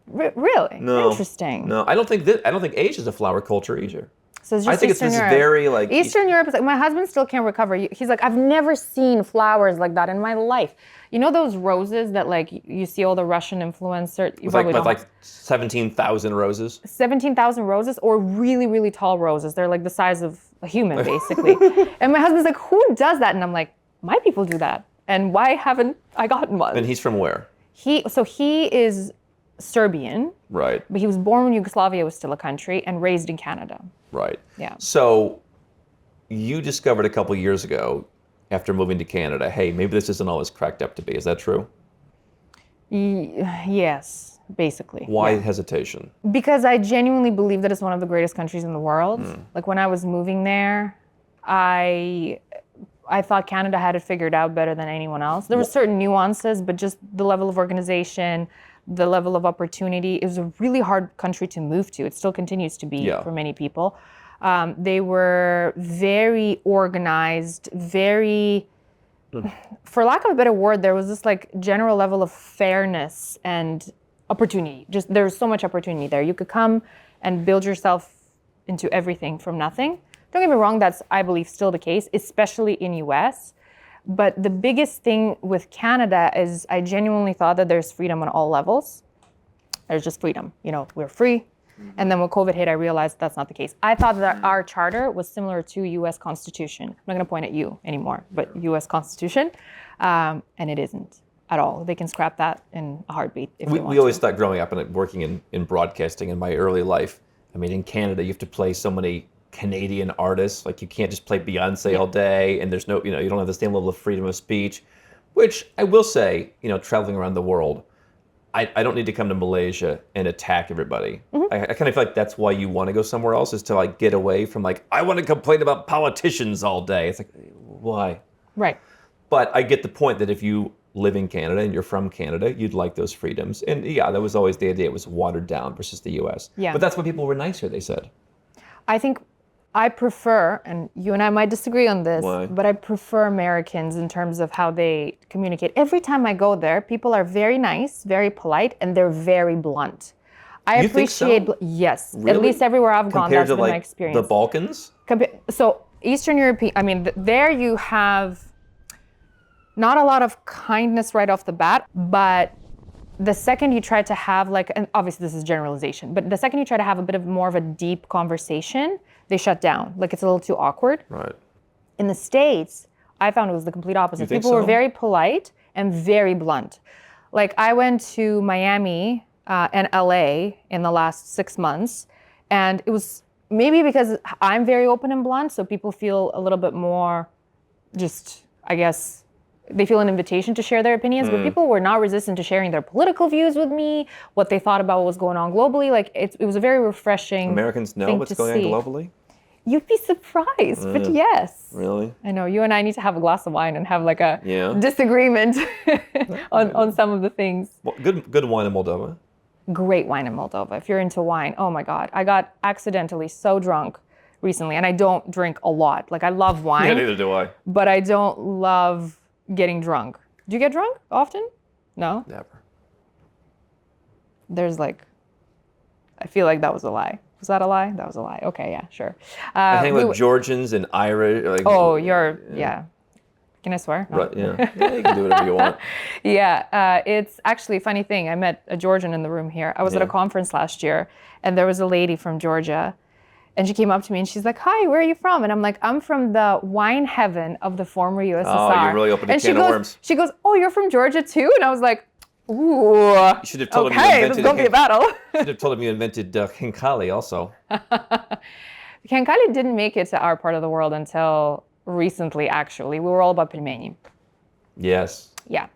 Really? No. Interesting. No, I don't think Asia is a flower culture either. So it's just I think Eastern it's this Europe. very like Eastern Europe is like, my husband still can't recover. He's like, I've never seen flowers like that in my life. You know those roses that like you see all the Russian influencers? You It's probably don't. like 17,000 roses. 17,000 roses or really, really tall roses. They're like the size of a human, basically. And my husband's like, who does that? And I'm like, my people do that. And why haven't I gotten one? And he's from where? He is Serbian. Right. But he was born when Yugoslavia was still a country and raised in Canada. Right. Yeah. So you discovered a couple years ago after moving to Canada, hey, maybe this isn't all it's cracked up to be. Is that true? Yes, basically. Why yeah. hesitation? Because I genuinely believe that it's one of the greatest countries in the world. Like when I was moving there, I thought Canada had it figured out better than anyone else. There were certain nuances, but just the level of organization, the level of opportunity. It was a really hard country to move to. It still continues to be for many people. They were very organized, very, for lack of a better word, there was this like general level of fairness and opportunity. Just there was so much opportunity there. You could come and build yourself into everything from nothing. Don't get me wrong, that's, I believe, still the case, especially in US. But the biggest thing with Canada is I genuinely thought that there's freedom on all levels. There's just freedom. You know, we're free. And then when COVID hit, I realized that's not the case. I thought that our charter was similar to US Constitution. I'm not going to point at you anymore, but US Constitution. And it isn't at all. They can scrap that in a heartbeat if they want We always thought growing up and working in broadcasting in my early life, I mean, in Canada, you have to play so many Canadian artists. Like you can't just play Beyonce all day, and there's no, you don't have the same level of freedom of speech, which I will say, traveling around the world, I don't need to come to Malaysia and attack everybody. I kind of feel like that's why you want to go somewhere else, is to like get away from like, I want to complain about politicians all day. It's like, why? Right. But I get the point that if you live in Canada and you're from Canada, you'd like those freedoms. And yeah, that was always the idea. It was watered down versus the US. Yeah. But that's why people were nicer, they said. I think I prefer, and you and I might disagree on this, Why? but I prefer Americans in terms of how they communicate. Every time I go there, people are very nice, very polite, and they're very blunt. I appreciate, think so? Yes, Really? at least everywhere I've gone, Compared that's to been like my experience. the Balkans? So Eastern European, I mean, there you have not a lot of kindness right off the bat, but the second you try to have like, and obviously this is generalization, but the second you try to have a bit of more of a deep conversation, they shut down. Like it's a little too awkward. Right. In the States, I found it was the complete opposite. You think People were so? very polite and very blunt. Like I went to Miami and LA in the last 6 months, and it was maybe because I'm very open and blunt, so people feel a little bit more just, I guess, they feel an invitation to share their opinions, but people were not resistant to sharing their political views with me, what they thought about what was going on globally. Like it was a very refreshing Americans know thing what's to going see. on globally? You'd be surprised, but yes. Really? I know, you and I need to have a glass of wine and have like a Yeah. disagreement on some of the things. Well, good wine in Moldova. Great wine in Moldova. If you're into wine, oh my God. I got accidentally so drunk recently, and I don't drink a lot. Like I love wine, Yeah, neither do I. but I don't love getting drunk. Do you get drunk often? No? Never. There's like, I feel like that was a lie. Was that a lie? That was a lie. Okay, yeah, sure. I hang with Georgians and Irish. Like, Oh, yeah. Can I swear? No. Right, yeah, you can do whatever you want. Yeah, it's actually a funny thing. I met a Georgian in the room here. I was at a conference last year, and there was a lady from Georgia, and she came up to me and she's like, "Hi, where are you from?" And I'm like, "I'm from the wine heaven of the former USSR." Oh, you really opened a can of worms. She goes, "Oh, you're from Georgia too?" And I was like, "Ooh, You should have told him you okay, invented this is gonna be a battle." should have told him you invented Khinkali also. Khinkali didn't make it to our part of the world until recently, actually. We were all about pelmeni. Yes. Yeah.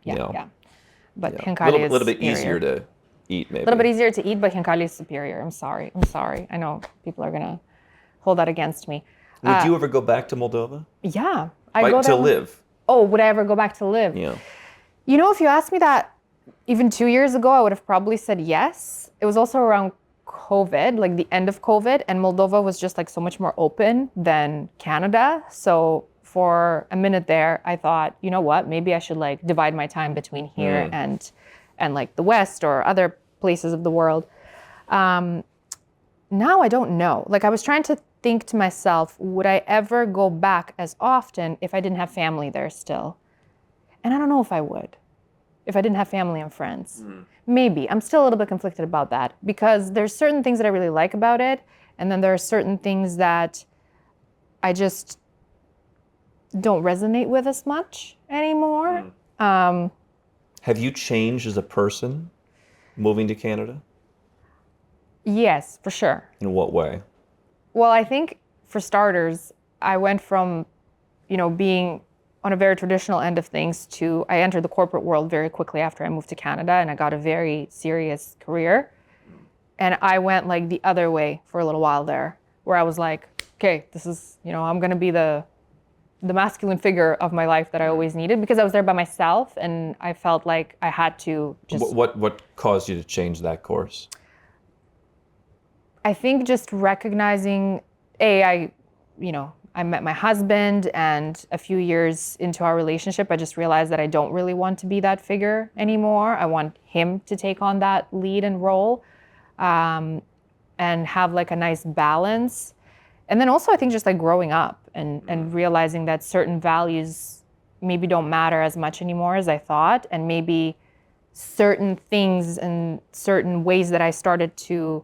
But A Khinkali is little bit superior. easier to eat, maybe. A little bit easier to eat, but Khinkali is superior. I'm sorry. I know people are gonna hold that against me. Would you ever go back to Moldova? Yeah, I go To there. live? Oh, would I ever go back to live? Yeah. You know, if you asked me that even 2 years ago, I would have probably said yes. It was also around COVID, like the end of COVID, and Moldova was just like so much more open than Canada. So for a minute there, I thought, you know what, maybe I should like divide my time between here and like the West or other places of the world. Now I don't know. Like I was trying to think to myself, would I ever go back as often if I didn't have family there still? And I don't know if I would, if I didn't have family and friends. Maybe. I'm still a little bit conflicted about that because there's certain things that I really like about it. And then there are certain things that I just don't resonate with as much anymore. Have you changed as a person moving to Canada? Yes, for sure. In what way? Well, I think for starters, I went from, being on a very traditional end of things to I entered the corporate world very quickly after I moved to Canada and I got a very serious career. And I went like the other way for a little while there, where I was like, okay, this is, I'm going to be the masculine figure of my life that I always needed because I was there by myself and I felt like I had to just... What caused you to change that course? I think just recognizing, I met my husband and a few years into our relationship, I just realized that I don't really want to be that figure anymore. I want him to take on that lead and role and have like a nice balance. And then also I think just like growing up and realizing that certain values maybe don't matter as much anymore as I thought. And maybe certain things and certain ways that I started to,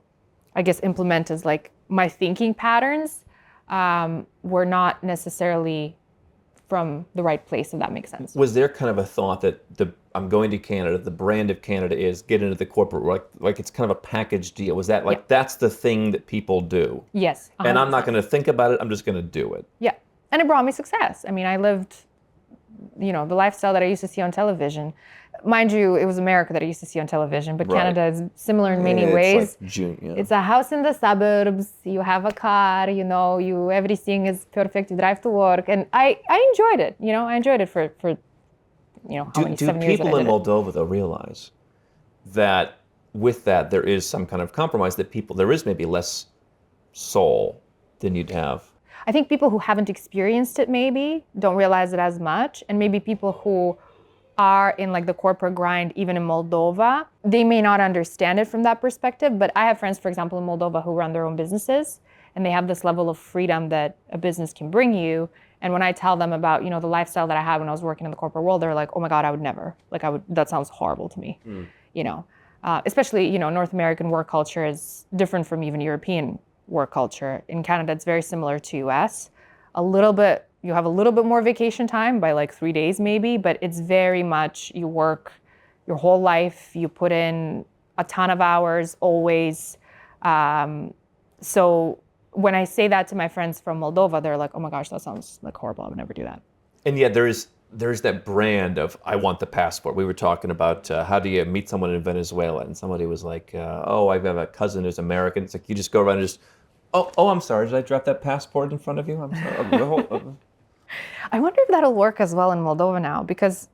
I guess, implement as like my thinking patterns were not necessarily from the right place, if that makes sense. Was there kind of a thought that I'm going to Canada, the brand of Canada is get into the corporate world, like it's kind of a package deal? Was that like, that's the thing that people do? Yes. 100%. And I'm not going to think about it, I'm just going to do it. Yeah. And it brought me success. I mean, I lived, the lifestyle that I used to see on television. Mind you, it was America that I used to see on television, but Canada is similar in many ways. Like It's a house in the suburbs. You have a car, everything is perfect. You drive to work. And I enjoyed it. I enjoyed it for how many 7 years that I did it. Do people in Moldova, though, realize that with that there is some kind of compromise, that there is maybe less soul than you'd have? I think people who haven't experienced it maybe don't realize it as much. And maybe people who are in like the corporate grind, even in Moldova, they may not understand it from that perspective. But I have friends, for example, in Moldova who run their own businesses and they have this level of freedom that a business can bring you. And when I tell them about, the lifestyle that I had when I was working in the corporate world, they're like, oh my God, I would never, that sounds horrible to me. Especially, North American work culture is different from even European work culture. In Canada, it's very similar to US. You have a little bit more vacation time by like 3 days maybe, but it's very much you work your whole life. You put in a ton of hours always. So when I say that to my friends from Moldova, they're like, oh my gosh, that sounds like horrible. I would never do that. And yet there's that brand of, I want the passport. We were talking about how do you meet someone in Venezuela? And somebody was like, I have a cousin who's American. It's like you just go around and just, I'm sorry, did I drop that passport in front of you? I'm sorry. I wonder if that'll work as well in Moldova now because,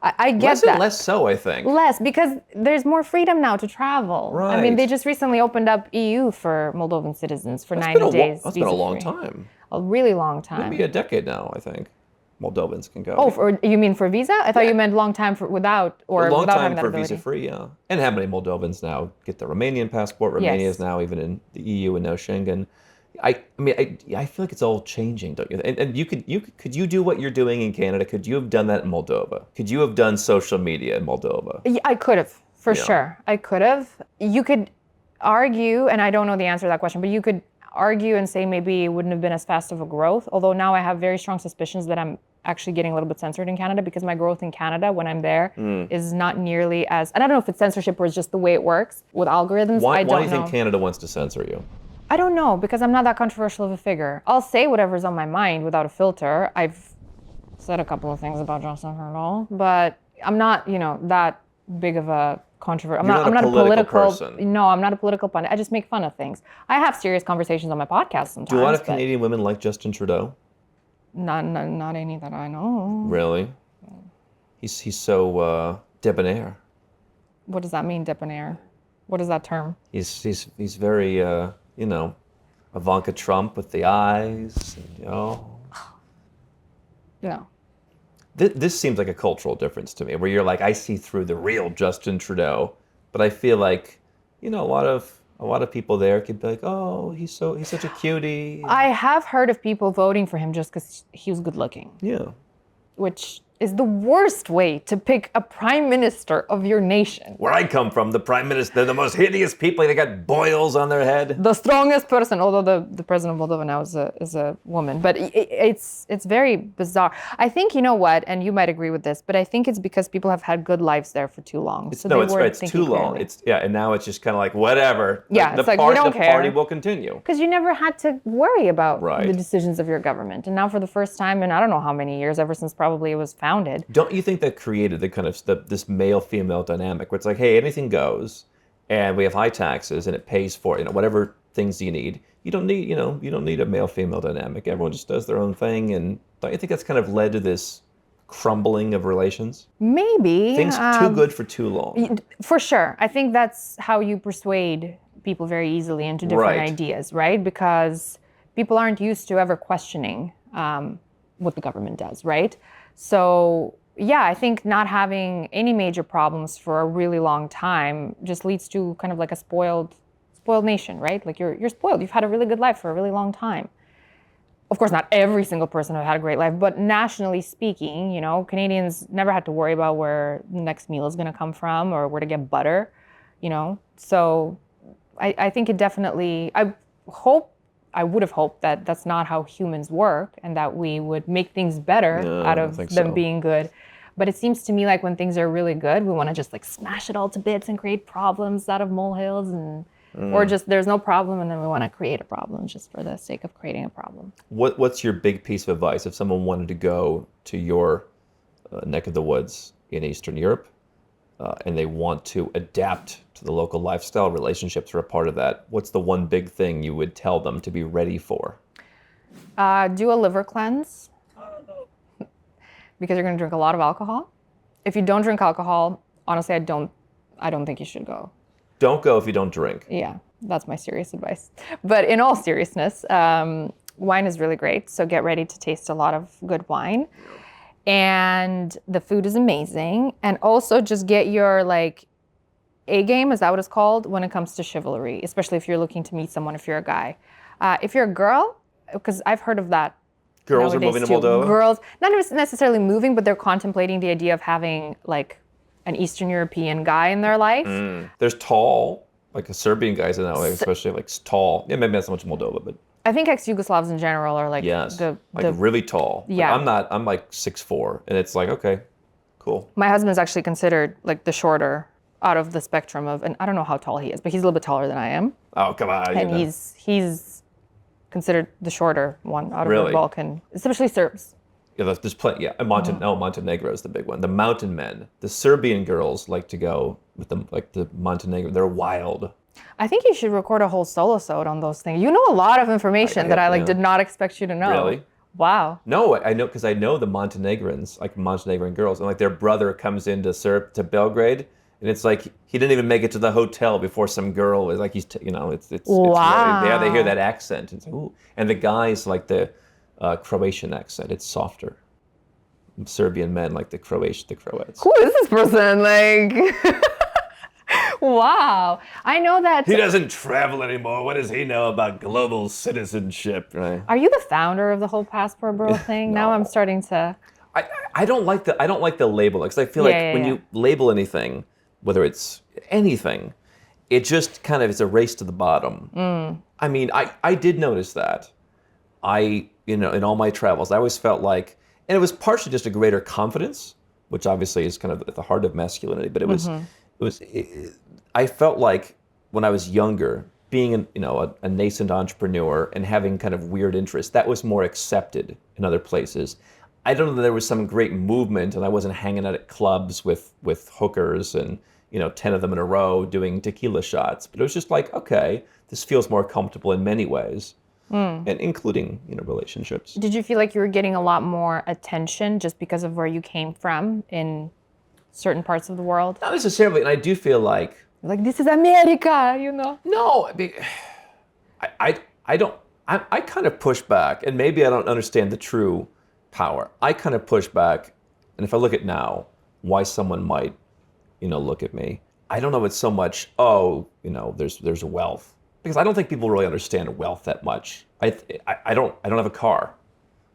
I get less that. And less so, I think. Less, because there's more freedom now to travel. Right. I mean, they just recently opened up EU for Moldovan citizens for 90 days. That's been a long time. A really long time. Maybe a decade now, I think. Moldovans can go. Oh, you mean for visa? I thought you meant long time without long without time having that for ability. visa free, yeah. And how many Moldovans now get the Romanian passport? Romania is now even in the EU and no Schengen. I feel like it's all changing, don't you? And could you do what you're doing in Canada? Could you have done that in Moldova? Could you have done social media in Moldova? Yeah, I could have, for sure. I could have. You could argue, and I don't know the answer to that question, but you could argue and say maybe it wouldn't have been as fast of a growth. Although now I have very strong suspicions that I'm actually getting a little bit censored in Canada because my growth in Canada when I'm there is not nearly as, and I don't know if it's censorship or it's just the way it works with algorithms. Why I don't do you think Canada wants to censor you? I don't know, because I'm not that controversial of a figure. I'll say whatever's on my mind without a filter. I've said a couple of things about Justin Trudeau, but I'm not, that big of a controversial. I'm not a political person. No, I'm not a political pundit. I just make fun of things. I have serious conversations on my podcast sometimes. Do a lot of Canadian women like Justin Trudeau? Not any that I know. Really? He's so debonair. What does that mean, debonair? What is that term? He's very Ivanka Trump with the eyes, No. This seems like a cultural difference to me, where you're like, I see through the real Justin Trudeau, but I feel like, a lot of people there could be like, oh, he's such a cutie. I have heard of people voting for him just because he was good looking. Yeah. Which is the worst way to pick a prime minister of your nation. Where I come from, the prime minister, they're the most hideous people. They got boils on their head. The strongest person, although the president of Moldova now is a woman, but it's very bizarre. I think, you know what, and you might agree with this, but I think it's because people have had good lives there for too long. It's too long. And now it's just kind of like whatever. Yeah, the party will continue. Because you never had to worry about Right. the decisions of your government, and now for the first time in I don't know how many years, ever since probably it was founded. Don't you think that created the kind of this male-female dynamic where it's like, hey, anything goes, and we have high taxes, and it pays for whatever things you need. You don't need a male-female dynamic. Everyone just does their own thing, and don't you think that's kind of led to this crumbling of relations? Maybe Things too good for too long. For sure. I think that's how you persuade people very easily into different Right. ideas, right? Because people aren't used to ever questioning what the government does, right? So, yeah, I think not having any major problems for a really long time just leads to kind of like a spoiled nation, right? Like you're spoiled. You've had a really good life for a really long time. Of course, not every single person has had a great life, but nationally speaking, Canadians never had to worry about where the next meal is going to come from or where to get butter, So I think it definitely, I would have hoped that that's not how humans work and that we would make things better out of them being good. But it seems to me like when things are really good, we want to just like smash it all to bits and create problems out of molehills or just there's no problem and then we want to create a problem just for the sake of creating a problem. What's your big piece of advice if someone wanted to go to your neck of the woods in Eastern Europe and they want to adapt to the local lifestyle? Relationships are a part of that. What's the one big thing you would tell them to be ready for? Do a liver cleanse because you're going to drink a lot of alcohol. If you don't drink alcohol, honestly, I don't think you should go. Don't go if you don't drink. Yeah, that's my serious advice. But in all seriousness, wine is really great. So get ready to taste a lot of good wine. And the food is amazing. And also just get your A game, is that what it's called, when it comes to chivalry, especially if you're looking to meet someone, if you're a guy. If you're a girl, because I've heard of that. Girls are moving to Moldova? Girls, not necessarily moving, but they're contemplating the idea of having an Eastern European guy in their life. There's tall, a Serbian guys in that way, especially tall. Yeah, maybe not so much Moldova, but I think ex-Yugoslavs in general are yes, the really tall. Yeah. I'm 6'4", and it's okay, cool. My husband's actually considered the shorter out of the spectrum of, and I don't know how tall he is, but he's a little bit taller than I am. Oh, come on. And he's considered the shorter one out of Really? the Balkan, especially Serbs. Yeah, there's plenty. Yeah, Montenegro is the big one. The mountain men, the Serbian girls like to go with them, the Montenegro. They're wild. I think you should record a whole solo-sode on those things. You know a lot of information that I did not expect you to know. Really? Wow. No, I know because I know the Montenegrins, Montenegrin girls, and their brother comes into Belgrade, and it's he didn't even make it to the hotel before some girl was it's wow. Yeah, they hear that accent. It's ooh, and the guys the Croatian accent. It's softer. Serbian men like the Croats. Who is this person? Wow. I know that. He doesn't travel anymore. What does he know about global citizenship? Right? Are you the founder of the whole passport bro thing? No. Now I'm starting to. I don't like the label because I feel when you label anything, whether it's anything, it just kind of is a race to the bottom. I mean, I did notice that. In all my travels, I always felt and it was partially just a greater confidence, which obviously is kind of at the heart of masculinity, but I felt when I was younger, being a nascent entrepreneur and having kind of weird interests, that was more accepted in other places. I don't know that there was some great movement and I wasn't hanging out at clubs with hookers and 10 of them in a row doing tequila shots, but it was just okay, this feels more comfortable in many ways. And including, relationships. Did you feel like you were getting a lot more attention just because of where you came from in certain parts of the world? Not necessarily, and I do feel this is America, No, I mean, I don't. I kind of push back, and maybe I don't understand the true power. I kind of push back, and if I look at now, why someone might, look at me, I don't know it's so much, there's wealth. Because I don't think people really understand wealth that much. I don't have a car.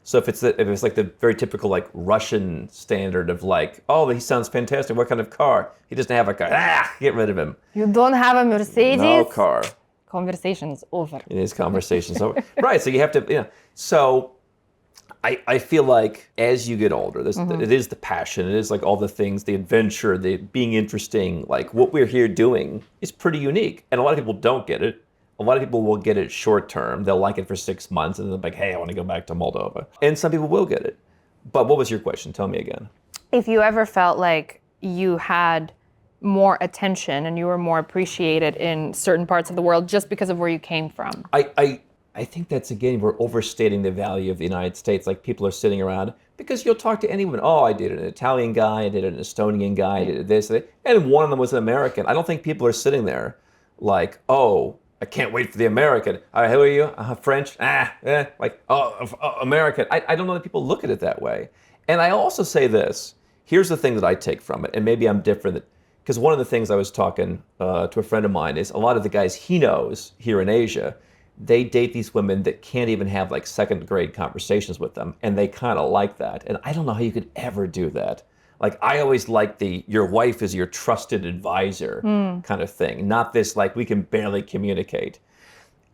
So if it's like the very typical like Russian standard of like, oh, he sounds fantastic, what kind of car? He doesn't have a car. Get rid of him. You don't have a Mercedes? No car. Conversation's over. It is conversation's over. Right, so you have to, so I feel like as you get older, it is the passion, it is like all the things, the adventure, the being interesting, like what we're here doing is pretty unique. And a lot of people don't get it. A lot of people will get it short term. They'll like it for 6 months and then they're like, hey, I want to go back to Moldova. And some people will get it. But what was your question? Tell me again. If you ever felt like you had more attention and you were more appreciated in certain parts of the world just because of where you came from. I think that's, again, we're overstating the value of the United States. Like people are sitting around, because you'll talk to anyone. Oh, I dated an Italian guy, I dated an Estonian guy, I did this, and one of them was an American. I don't think people are sitting there like, oh, I can't wait for the American. Who are you? French? American. I don't know that people look at it that way. And I also say this, here's the thing that I take from it, and maybe I'm different, because one of the things I was talking to a friend of mine is a lot of the guys he knows here in Asia, they date these women that can't even have like second grade conversations with them, and they kind of like that. And I don't know how you could ever do that. Like I always like your wife is your trusted advisor kind of thing, not this like we can barely communicate.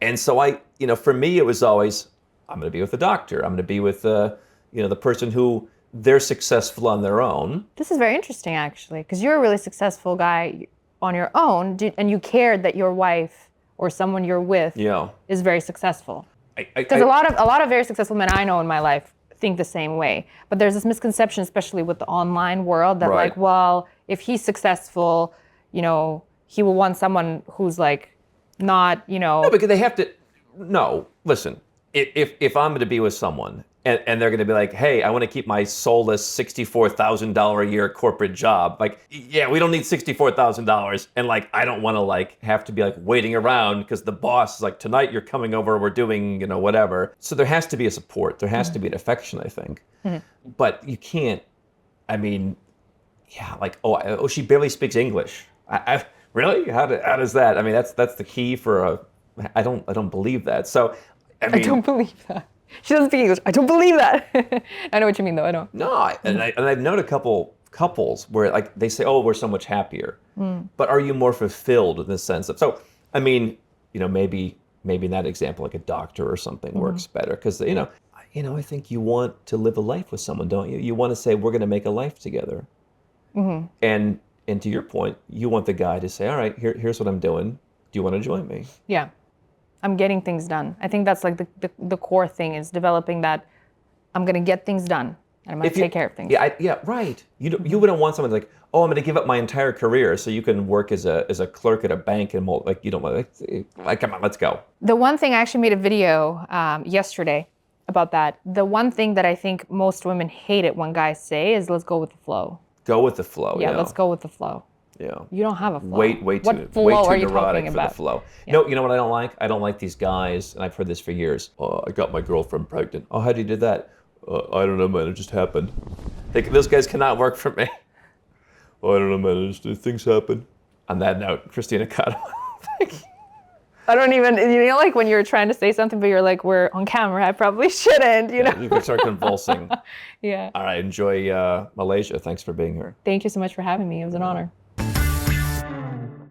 And so for me it was always, I'm going to be with the doctor, I'm going to be with the person who they're successful on their own. This is very interesting actually, because you're a really successful guy on your own, and you cared that your wife or someone you're with is very successful. Because a lot of very successful men I know in my life think the same way. But there's this misconception, especially with the online world, that like, well, if he's successful, he will want someone who's like not, No, because they have to, listen, if I'm going to be with someone and they're going to be like, hey, I want to keep my soulless $64,000 a year corporate job. Like, yeah, we don't need $64,000. And like, I don't want to like have to be like waiting around because the boss is like, tonight you're coming over, we're doing, whatever. So there has to be a support. There has to be an affection, I think. But you can't, she barely speaks English. Really? How does that? I mean, that's the key for I don't believe that. So, I don't believe that. She doesn't speak English. I don't believe that. I know what you mean, though. I don't. No, I've known a couple couples where like they say, "Oh, we're so much happier," but are you more fulfilled in the sense of? So, maybe in that example, like a doctor or something works better because I think you want to live a life with someone, don't you? You want to say we're going to make a life together, and to your point, you want the guy to say, "All right, here's what I'm doing. Do you want to join me?" Yeah. I'm getting things done. I think that's like the core thing is developing that I'm going to get things done and I'm going to take care of things. Yeah, right. You wouldn't want someone like, oh, I'm going to give up my entire career so you can work as a clerk at a bank and like you don't want like come on, let's go. The one thing I actually made a video yesterday about that. The one thing that I think most women hate it when guys say is let's go with the flow. Go with the flow. Yeah, let's go with the flow. Yeah. You don't have a flow. Way too neurotic for the flow. Yeah. No, you know what I don't like? I don't like these guys, and I've heard this for years. Oh, I got my girlfriend pregnant. Oh, how did you do that? I don't know, man. It just happened. Those guys cannot work for me. Oh, I don't know, man. Things happen. On that note, Cristina Cataman. I don't even, like when you're trying to say something, but you're like, we're on camera. I probably shouldn't, You can start convulsing. Yeah. All right. Enjoy Malaysia. Thanks for being here. Thank you so much for having me. It was an honor.